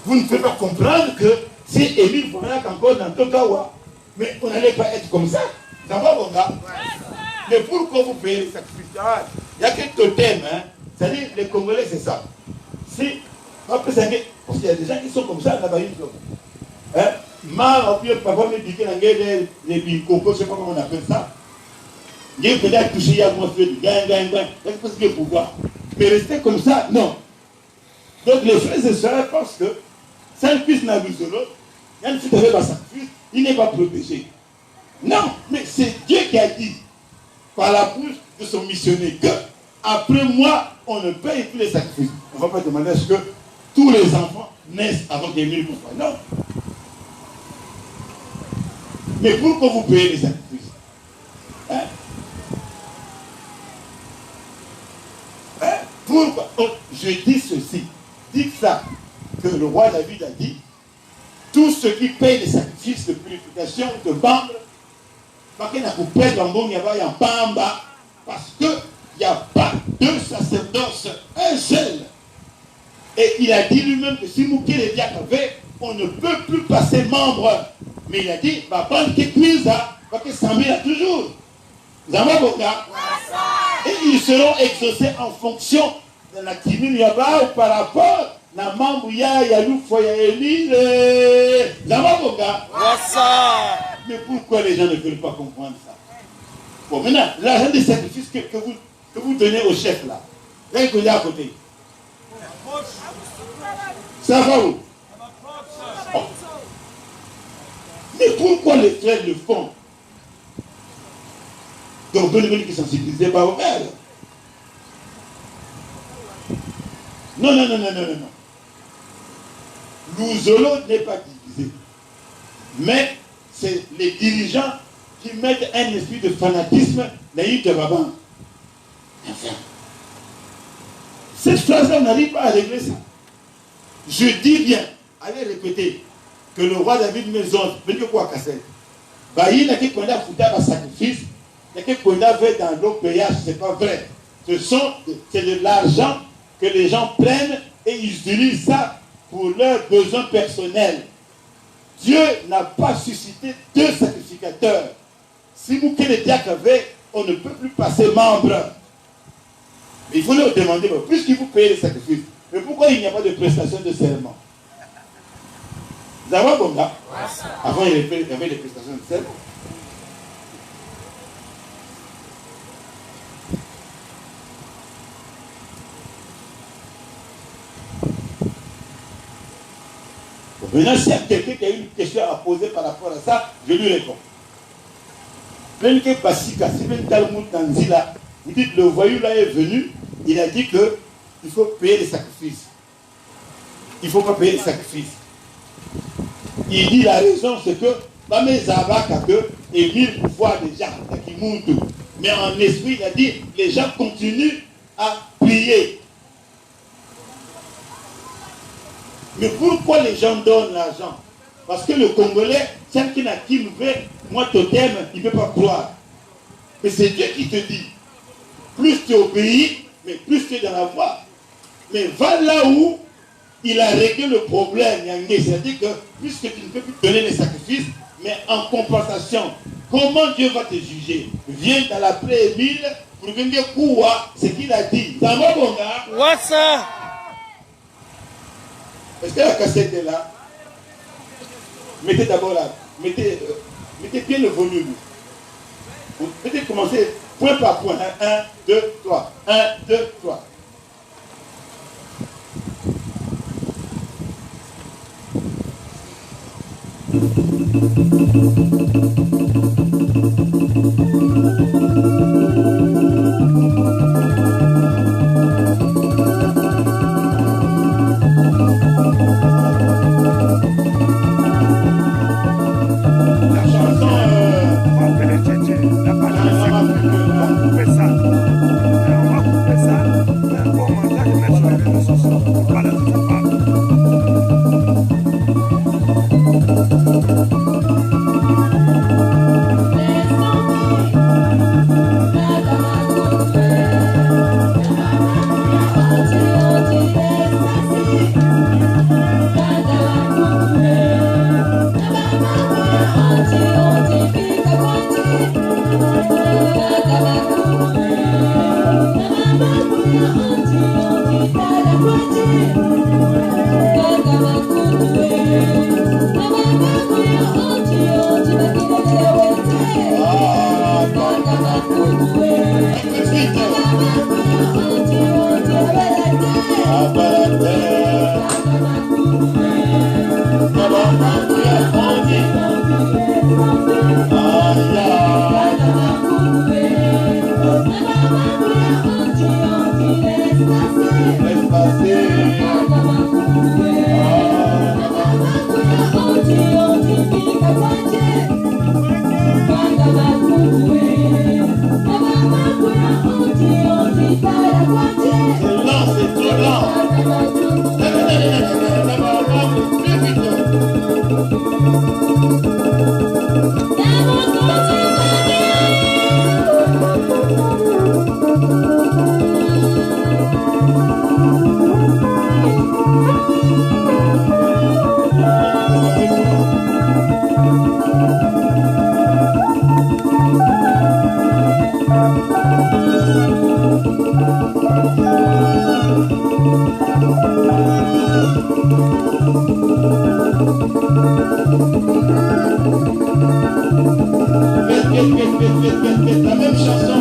Vous ne pouvez pas comprendre que si Émile Koufoua encore dans Tokawa, mais on n'allait pas être comme ça. Ça va, mon gars? Mais pourquoi vous payez les sacrifices? Il n'y a que totem, hein. C'est-à-dire, les Congolais, c'est ça. Si, parce qu'il y a des gens qui sont comme ça, là-bas, ils sont. Hein? Papa me dit que les bicopos, je ne sais pas comment on appelle ça. Il y a peut-être touché, il y a moins fait de gain. Est-ce que pouvoir? Mais rester comme ça, non. Donc, les frères et sœurs pensent que ça ne puisse n'abuser de l'autre. Il y a une fille avec un sacrifice, il n'est pas protégé. Non, mais c'est Dieu qui a dit, par la bouche de son missionnaire, que après moi, on ne paye plus les sacrifices. On ne va pas demander à ce que tous les enfants naissent avant d'aimer le pouvoir. Non. Mais pourquoi vous payez les sacrifices? Hein? Hein? Pourquoi? Oh, je dis ceci. Dites ça, que le roi David a dit, tous ceux qui payent les sacrifices de purification, de bande, parce qu'il n'y a pas deux sacerdoces, un seul. Et il a dit lui-même que si Mouké les diacres, on ne peut plus passer membre. Mais il a dit, ma bande qui cuise, parce que ça met toujours. Et ils seront exaucés en fonction de la tribune Yaba ou par rapport à membre Yalou Foya Émile. Mais pourquoi les gens ne veulent pas comprendre ça? Bon, maintenant, l'argent des sacrifices que vous donnez au chef là, là il est à côté. Ça va où? Oh. Mais pourquoi les frères le font? Donc, donnez-moi qui sensibilisent pas au père. Non. L'ouzolo n'est pas divisé. Mais c'est les dirigeants qui mettent un esprit de fanatisme naïf de Baban. Enfin, cette phrase-là, on n'arrive pas à régler ça. Je dis bien, allez répéter, que le roi David Maison, venez quoi casser. Il y a qui a foutu un sacrifice, il y a qui a fait dans l'eau péage, c'est pas vrai. C'est de l'argent que les gens prennent et ils utilisent ça pour leurs besoins personnels. Dieu n'a pas suscité deux sacrificateurs. Si vous que les diacres avaient, on ne peut plus passer membre. Mais il faut leur demander, puisqu'il vous payez les sacrifices, mais pourquoi il n'y a pas de prestation de serment? Vous avez bon là? Avant, il y avait des prestations de serment. Maintenant, s'il y a quelqu'un qui a une question à poser par rapport à ça, je lui réponds. Vous dites, le voyou là est venu, il a dit qu'il faut payer les sacrifices. Il ne faut pas payer les sacrifices. Il dit la raison, c'est que Émile voit déjà qui monte. Mais en esprit, il a dit, les gens continuent à prier. Mais pourquoi les gens donnent l'argent? Parce que le Congolais, celle qui n'a qui veut, moi totem, il ne peut pas croire. Mais c'est Dieu qui te dit, plus tu obéis, mais plus tu es dans la voie. Mais va là où il a réglé le problème, c'est-à-dire que puisque tu ne peux plus donner les sacrifices, mais en compensation, comment Dieu va te juger? Viens dans la plaie Émile pour venir voir ce qu'il a dit. Ça va, mon gars? What's ça? Est-ce que la cassette est là? Mettez d'abord là. Mettez bien le volume. Vous pouvez commencer point par point. 1, 2, 3. 1, 2, 3. La même chanson.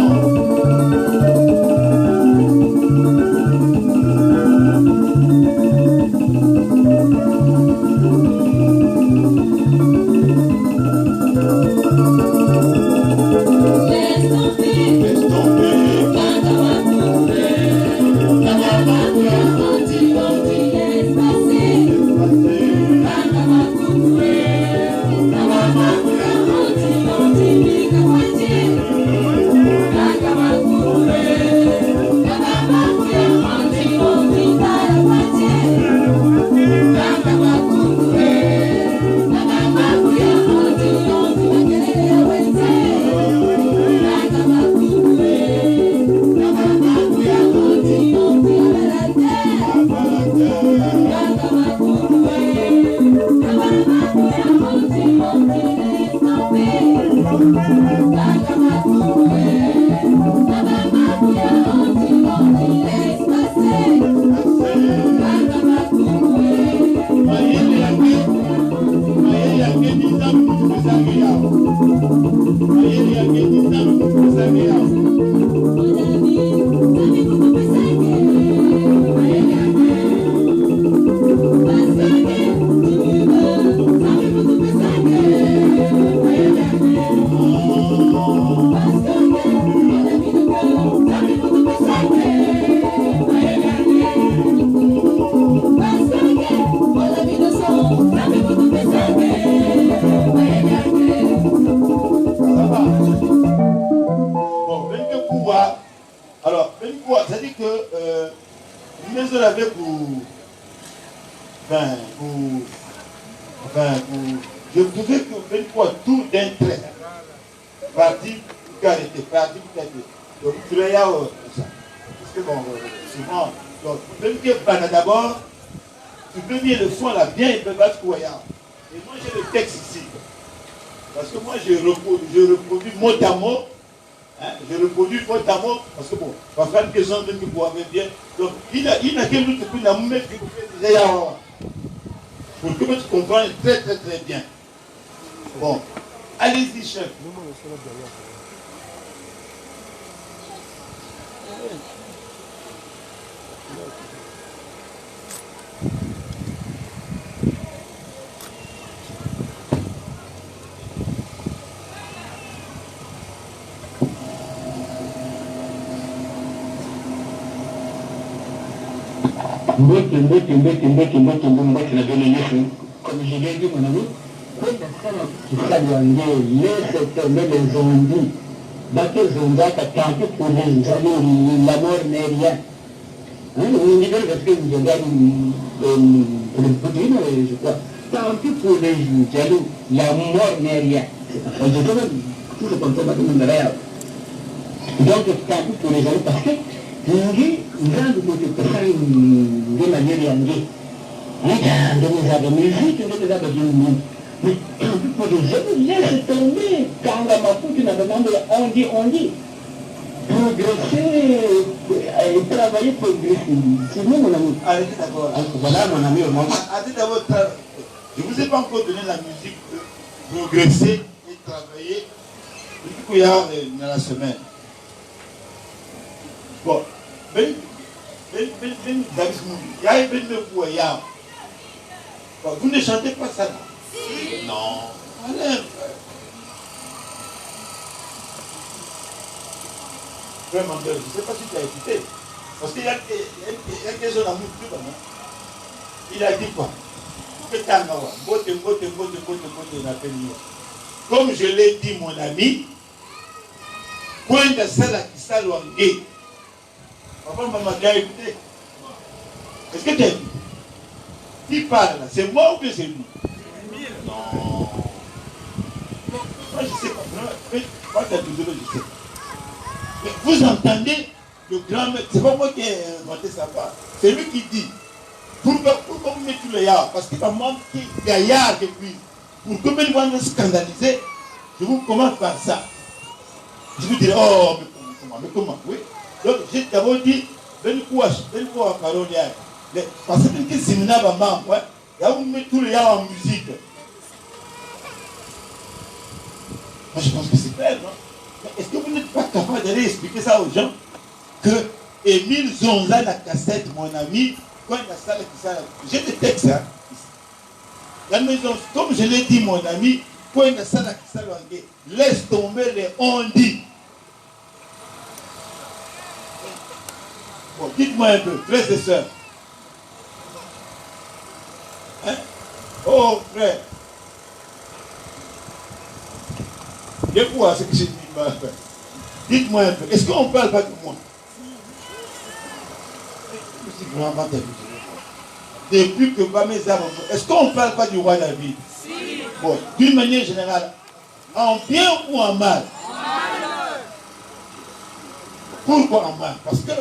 Thank you. quoi? Ça dit que nous avons je pouvais que quoi tout d'un trait. Parti qui a été, parti qui a été. Donc, tu l'as ça. Parce que bon, souvent, donc, même que d'abord, tu peux bien le son là, bien, il peut battre Kouaya. Et moi, j'ai le texte ici. Parce que moi, je reproduis mot à mot. Hein, je reproduis mot à mot. Parce que bon, parfois, une question même qui pourrait bien. Donc, il a quel autre coup n'a même fait déjà. Pour que tu comprennes très, très, très bien. Bon, allez-y, chef. Comme je l'ai dit, mon ami, laisse tomber les zombies. Bateau Zonda, tant pis pour les amis, la mort n'est rien. On dit parce que vous regardez pour le Poutine, je crois. Tant pis pour les jaloux, la mort n'est rien. Je dis même, tout le contrôle va tout réel. Donc, tant pis pour les jaloux, parce que Ngi, ngandu kutu kesari de manière yangi. Regarde, nous avons musique, nous avons du monde. Mais pour les jeunes, laisse tomber. Quand la Mapuche n'a demandé, on dit. Progresser et travailler progresser. C'est nous, mon ami. Allez, d'abord. Voilà, mon ami, au monde. Allez, d'abord, je ne vous ai pas encore donné la musique progresser et travailler. Du coup, il y a dans la semaine. Bon, vous ne chantez pas ça là? Non. Allez. Vraiment, je ne sais pas si tu as écouté. Parce qu'il y a quelque chose à nous. Il a dit quoi? Comme je l'ai dit, mon ami, point de ça là qui s'allume. Papa m'a bien écouté. Est-ce que tu as dit? Qui parle là? C'est moi ou bien c'est lui? Non. Moi je sais pas. Moi tu as toujours je sais. Mais vous entendez le grand maître, c'est pas moi qui ai inventé ça. C'est lui qui dit. Pourquoi vous mettez le yard? Parce qu'il va manquer gaillard depuis. Pour que vous me scandaliser, je vous commence par ça. Je vous dirai, oh, mais comment? Oui. Donc, j'ai d'abord dit, parce que c'est une maman, il y a vous mettez tout le yard en musique. Moi, je pense que c'est clair, non? Est-ce que vous n'êtes pas capable d'aller expliquer ça aux gens? Que Émile Zonza, la cassette, mon ami, quand il a ça, j'ai des textes, hein. La maison, comme je l'ai dit, mon ami, quand il a ça, laisse tomber les on-dit. Bon, dites-moi un peu, frères et sœurs. Hein? Oh, frère. Et quoi, ce que j'ai dit, ma frère? Dites-moi un peu, est-ce qu'on ne parle pas de moi? Depuis que mes âmes, est-ce qu'on ne parle pas du roi David? Si. Bon, d'une manière générale, en bien ou en mal? Pourquoi en mal? Parce que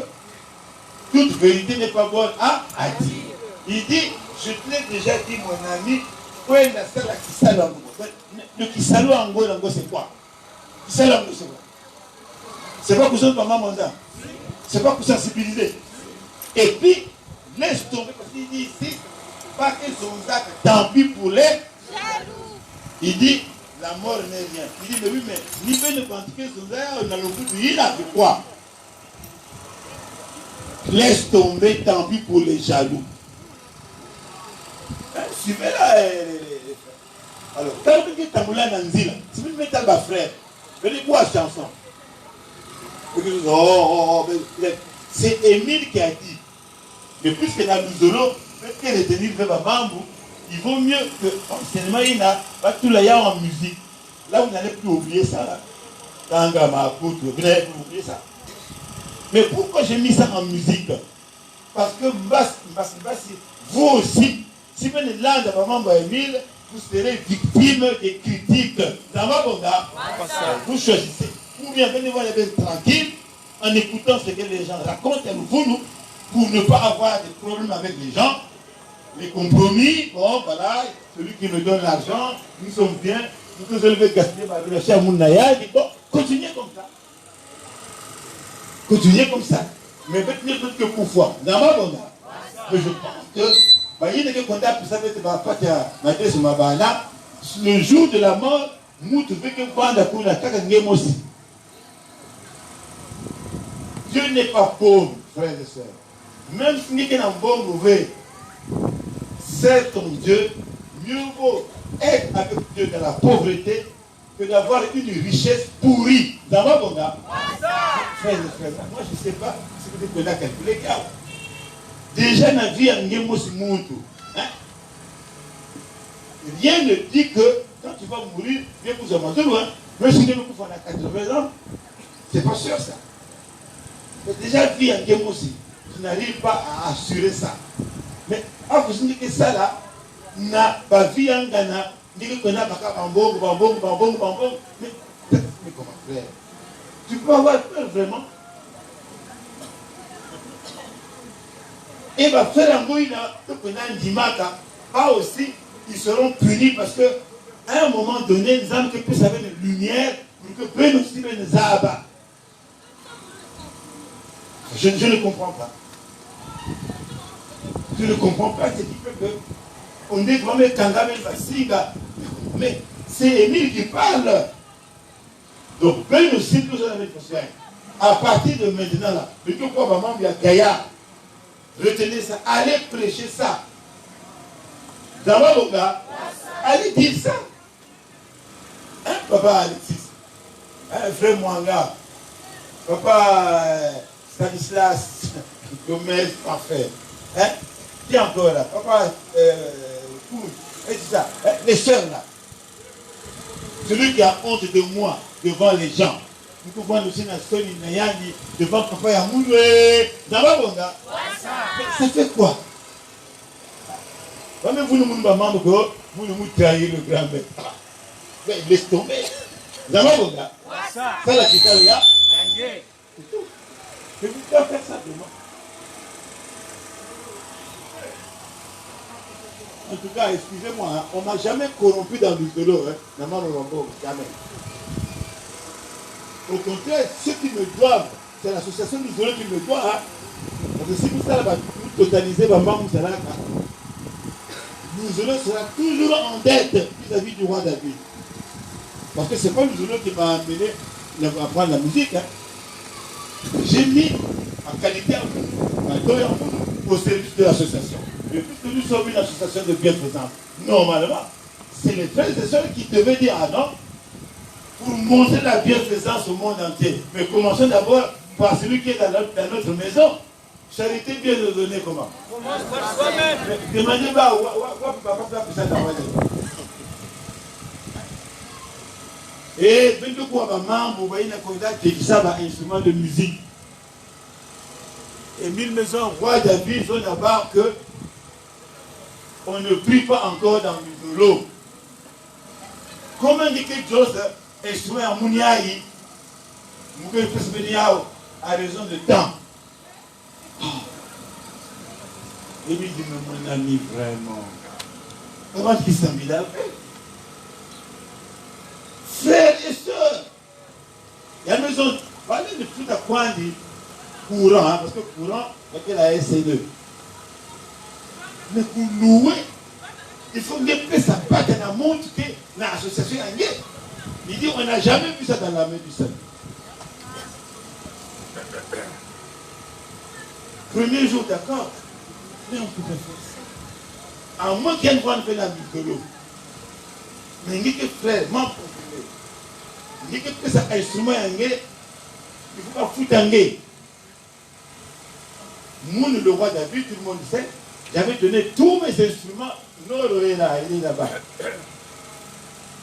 toute vérité n'est pas bonne à dire. Il dit, je te l'ai déjà dit, mon ami, le Kisalo Ango, c'est quoi? Kisalo Ango, c'est quoi? C'est pas pour ça que maman mandat. C'est pas pour sensibiliser. Et puis, laisse tomber, parce qu'il dit ici, pas que Zonza, tant pis pour les jaloux. Il dit, la mort n'est rien. Il dit, mais oui, mais ni bien ne pense que Zonza, on a le coup il a fait quoi? Laisse tomber, tant pis pour les jaloux. Suivez là. Alors, quand vous dites Tamboula Nanzila, si vous mettez ma frère, venez voir la chanson. C'est Émile qui a dit. Mais puisque dans l'Uzolo, peut-être retenir le Bambou, il vaut mieux que l'enseignement il a pas tout le en musique. Là, vous n'allez plus oublier ça. Tanga ma poutre, vous n'allez plus oublier ça. Mais pourquoi j'ai mis ça en musique? Parce que vous aussi, si vous venez là de Maman Emile, vous serez victime des critiques. Dans ma bonda, vous choisissez. Ou bien venez voir les belles tranquilles en écoutant ce que les gens racontent et vous, pour ne pas avoir de problèmes avec les gens. Les compromis, bon voilà, celui qui me donne l'argent, nous sommes bien, nous devons gaspiller ma vie, cher Mounaya, bon, continuez comme ça. Continuez comme ça. Mais faites que pour foi. Dans ma bonne. Mais je pense que, il y a des contacts pour savoir que le jour de la mort, nous devons que prendre pour la carte aussi. Dieu n'est pas pauvre, frères et sœurs. Même si nous sommes bon mauvais, c'est ton Dieu, mieux vaut être avec Dieu dans la pauvreté que d'avoir une richesse pourrie. Dans ma bonne. Frères et frères, moi je ne sais pas si vous êtes là calculer. Déjà dans la vie, hein? Rien ne dit que quand tu vas mourir, bien vous avez loin. Même si nous pouvons à 80 ans, c'est pas sûr ça. Mais déjà vie en game aussi, je n'arrive pas à assurer ça. Mais à vous dire que ça là, n'a pas vie en Ghana, dit qu'on a pas bambong. Mais comment faire? Tu peux avoir peur vraiment. Et va faire un bruit là, pas aussi, ils seront punis parce que à un moment donné, nous avons que plus avec une lumière pour que peu aussi nous abat. Je ne comprends pas. Je ne comprends pas ce qui fait que on dit vraiment Kangame Basiga, mais c'est Émile qui parle. Donc, peu aussi nous avons fait à partir de maintenant là, mais que quoi maman via Gaïa. Retenez ça, allez prêcher ça. Dans mon gars, allez dire ça. Hein, papa Alexis, hein, frère Mwanga, papa Stanislas, Gomez, parfait. Hein, qui encore là, papa Koul, et tout ça, hein, les soeurs là. Celui qui a honte de moi devant les gens. Nous pouvons aussi devant papa Yamoulé. Dans ma bonne gars. Ça fait quoi? Même vous nous maman, vous nous trahissez le grand maître. Mais laisse tomber. Dans ma bonne gars. Ça la quitte là. C'est tout. Mais vous pouvez faire ça demain. En tout cas, excusez-moi, hein, on ne m'a jamais corrompu dans le vélo. Dans ma bonne jamais. Au contraire, ceux qui me doivent, c'est l'association du vélo qui me doit. Hein. Parce que si vous allez totaliser, Mouzoulou sera toujours en dette vis-à-vis du roi David. Parce que ce n'est pas Mouzoulou qui m'a amené à apprendre la musique. Hein. J'ai mis en qualité au service de l'association. Et puisque nous sommes une association de bienfaisance, normalement, c'est les frères et sœurs qui devaient dire ah non, pour montrer la bienfaisance au monde entier. Mais commençons d'abord par celui qui est dans notre maison. Charité bien donnée comment? Demandez pas et quand vous avez un vous voyez un instrument de musique. Et 1000 maisons, roi David, sont d'abord que on ne prie pas encore dans le lot. Comment dit quelque chose, instrument à Mouniaï, à raison de temps. Et lui dit, mais mon ami, vraiment, comment qu'il s'en met là? Frères et sœurs, il y a besoin, parler de tout à quoi on dit courant, hein, parce que courant, il y a la SC2. Mais pour louer, il faut que ça parte dans le monde que l'association est en guerre. Il dit, on n'a jamais vu ça dans la main du Seigneur. Premier jour, d'accord, mais on pouvait faire ça. À moins qu'il y ait une grande la micro. Mais il dit que frère, m'en profiter. Il dit que ça instrument en guerre, il ne faut pas foutre en guerre. Moi, le roi David, tout le monde sait, j'avais donné tous mes instruments. Noro est là, il est là-bas.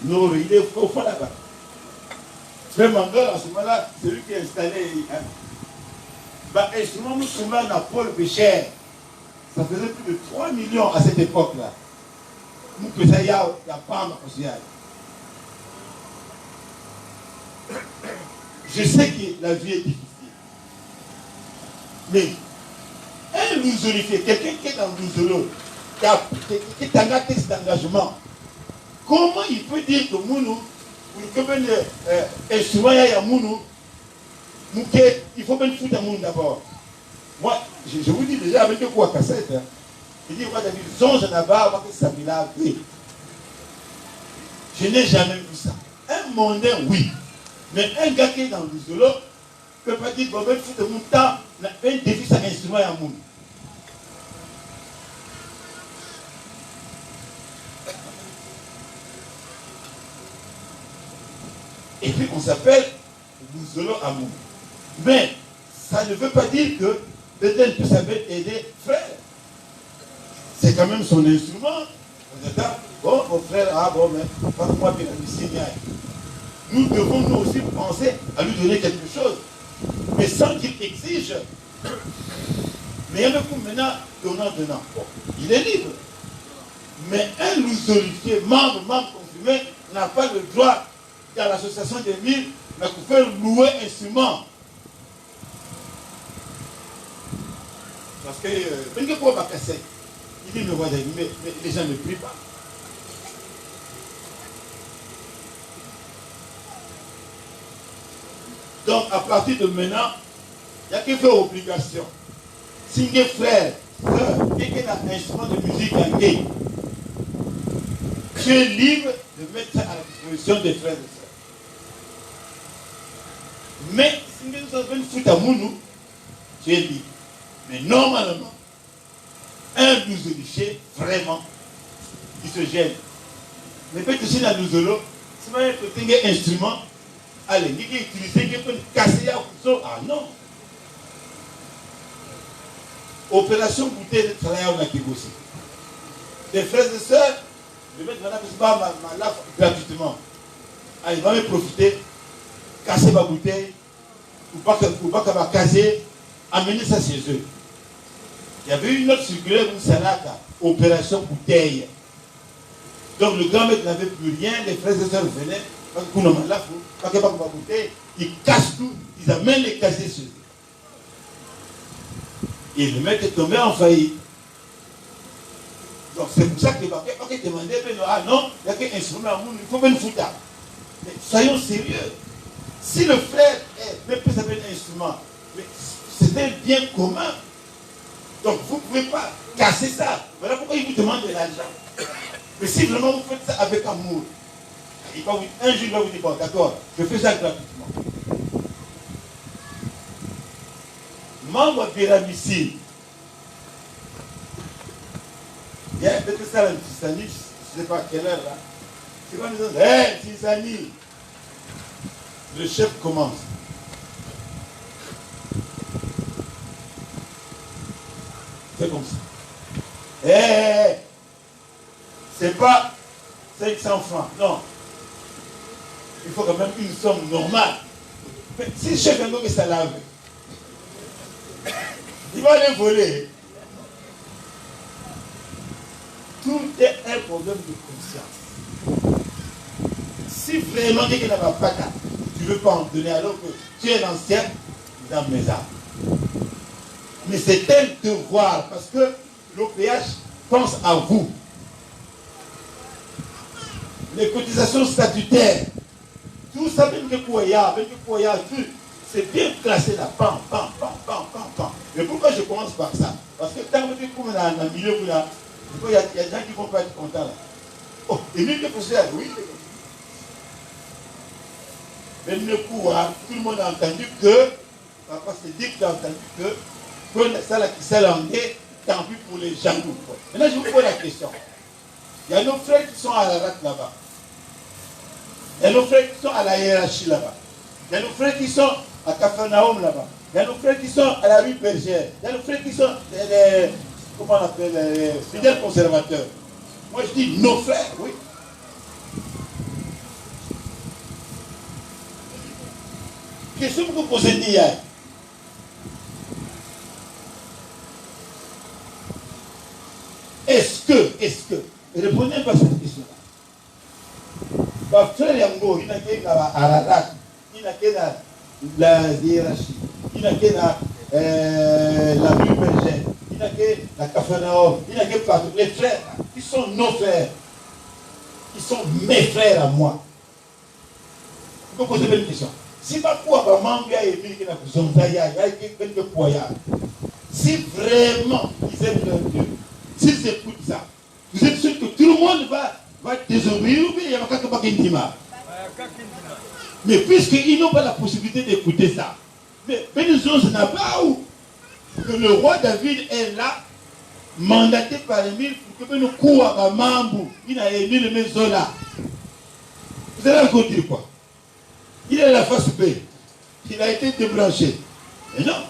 Noro, il est au fond là-bas. Frère Mangol, à ce moment-là, c'est lui qui est installé. Hein. Bah, instrument, nous sommes à Paul Bécher. Ça faisait plus de 3 millions à cette époque-là. Nous, que ça y a pas ma possibilité. Je sais que la vie est difficile. Mais un lousolifié, quelqu'un qui est dans le lousolo, qui est en texte d'engagement, comment il peut dire que Mounou, ou que instrument il y a Mounou, il faut bien foutre à Mounou d'abord. Moi, je vous dis déjà avec le coup à cassette, hein, il dit, moi, David, songe là-bas, moi, que ça m'y l'a appris. Je n'ai jamais vu ça. Un mondain, oui. Mais un gars qui est dans le solo ne peut pas dire qu'on va foutre mon temps, un défi, ça instrument à Mounou. Et puis on s'appelle Louzolo Amour. Mais ça ne veut pas dire que peut-être que ça peut aider frère. C'est quand même son instrument. Bon, mon frère, ah bon, mais pas moi bien nous devons nous aussi penser à lui donner quelque chose. Mais sans qu'il exige. Mais il y a beaucoup maintenant, donnant. Bon, il est libre. Mais un louzolifié, membre confirmé, n'a pas le droit dans l'association des mille, mais pour faire louer un instrument. Parce que, il dit, mais les gens ne prient pas. Donc, à partir de maintenant, il n'y a que faire obligation. Si un frère, soeur, quelqu'un a un instrument de musique en gay, tu es libre de mettre ça à la disposition des frères et sœurs. Mais si nous avons une foot à Mounou, tu es libre. Mais normalement, un louzoliché, vraiment, il se gêne. Mais peut-être que si dans le louzolo, si vous avez un instrument, allez, il peut utiliser, il peut casser à couteau. Ah non. Opération bouteille de travail à Kibosi. Les frères et sœurs, je vais mettre ma lave gratuitement. Ah, il va me profiter, casser ma bouteille, ou pas qu'elle va casser, amener ça chez eux. Il y avait une autre circulaire, une salaka, opération bouteille. Donc le grand maître n'avait plus rien, les frères et sœurs venaient, parce que pour pas que ma bouteille, ils cassent tout, ils amènent les casiers chez eux. Et le maître est tombé en faillite. Donc c'est pour ça que les paquets demandaient, ah non, il n'y a qu'un instrument à monde, il faut bien le foutre. Mais soyons sérieux. Si le frère même peut s'appeler un instrument, mais c'est un bien commun. Donc vous ne pouvez pas casser ça. Voilà pourquoi il vous demande de l'argent. Mais si vraiment vous faites ça avec amour, un jour il va vous dire, bon d'accord, je fais ça gratuitement. Membre de la missile. Il y a peut-être ça là, Tissani, je ne sais pas à quelle heure là. C'est quand ils disent, hé Tissani, le chef commence. C'est comme ça. Hé, c'est pas 500 francs, non. Il faut quand même une somme normale. Mais si le chef veut que ça lave, il va les voler. Tout est un problème de conscience. Si vraiment quelqu'un n'a pas qu'à, tu ne veux pas en donner alors que tu es l'ancien dans mes armes. Mais c'est un devoir parce que l'OPH pense à vous. Les cotisations statutaires, tout ça, même que c'est bien classé là. Pam. Mais pourquoi je commence par ça? Parce que tant que tu es dans un milieu où il y a des gens qui ne vont pas être contents là. Oh, et même que pour ça, oui. Même le coup, tout le monde a entendu que, papa s'est dit que tu as entendu que ça là qui s'est langé, tant pis pour les gens. Maintenant, je vous pose la question. Il y a nos frères qui sont à la rate là-bas. Il y a nos frères qui sont à la hiérarchie là-bas. Il y a nos frères qui sont à Capharnaüm là-bas. Il y a nos frères qui sont à la rue Bergère. Il y a nos frères qui sont comment on appelle, les fidèles conservateurs. Moi je dis nos frères, oui. Question que vous posez hier. il n'a qu'à Ararat, il n'a qu'à la hiérarchie, il n'a qu'à la rue Berger, il n'a qu'à la Capharnaüm, il n'a qu'à partout. Les frères, qui sont nos frères, qui sont mes frères à moi. Vous poser une question. Si pas quoi, si vraiment ils aiment leur Dieu, s'ils écoutent ça, vous êtes sûr que tout le monde va désobéir ou bien il y a pas qu'un. Mais puisqu'ils n'ont pas la possibilité d'écouter ça, mais Bénézon n'a pas où que le roi David est là, mandaté par Émile pour que nous courons à Mambou, il a émis le maison là. Vous allez encore dire quoi? Il est à la face B. Il a été débranché. Mais non.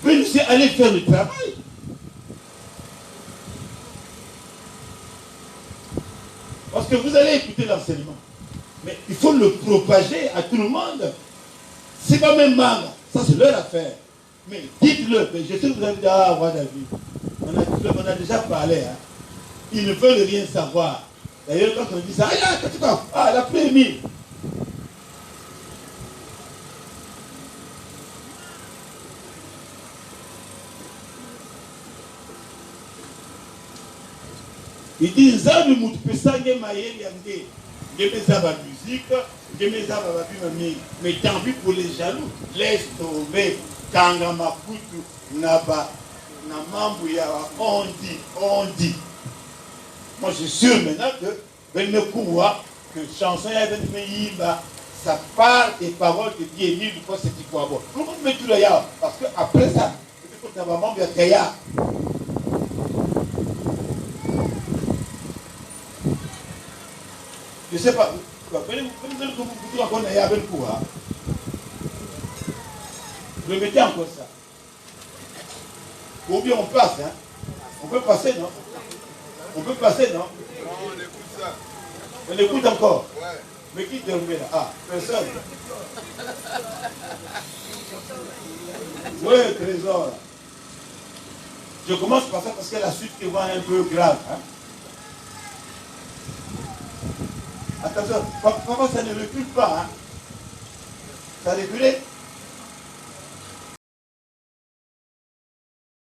Mais c'est aller faire le travail. Parce que vous allez écouter l'enseignement. Mais il faut le propager à tout le monde. C'est pas même mal. Ça, c'est leur affaire. Mais dites-le. Je sais que vous avez dit, ah, roi David. On a déjà parlé. Hein. Ils ne veulent rien savoir. D'ailleurs, quand on dit ça, ah, la première. Il dit, Nzambe mutu pesange mayeli yange. Ngemeza ba musique, ngemeza ba babimami. Mais tant pis pour les jaloux, laisse tomber. Kanga makutu naba na mambu ya on dit. Moi je suis sûr maintenant que Ben Mekouwa, que chanson ya Ben Meyimba, ça part des paroles de Dieu ni du quoi c'est qui quoi bon. Tout le monde met tout là ya parce que après ça, il faut que mambu ya kaya. Je ne sais pas, vous le mettez encore ça. Ou bien on passe, hein. On peut passer, non? On peut passer, non? On écoute ça. On écoute encore? Ouais. Mais qui dormait là? Ah, personne. Oui, trésor. Je commence par ça parce que la suite qui va un peu grave, hein. Attention, papa, ça ne recule pas. Hein. Ça recule.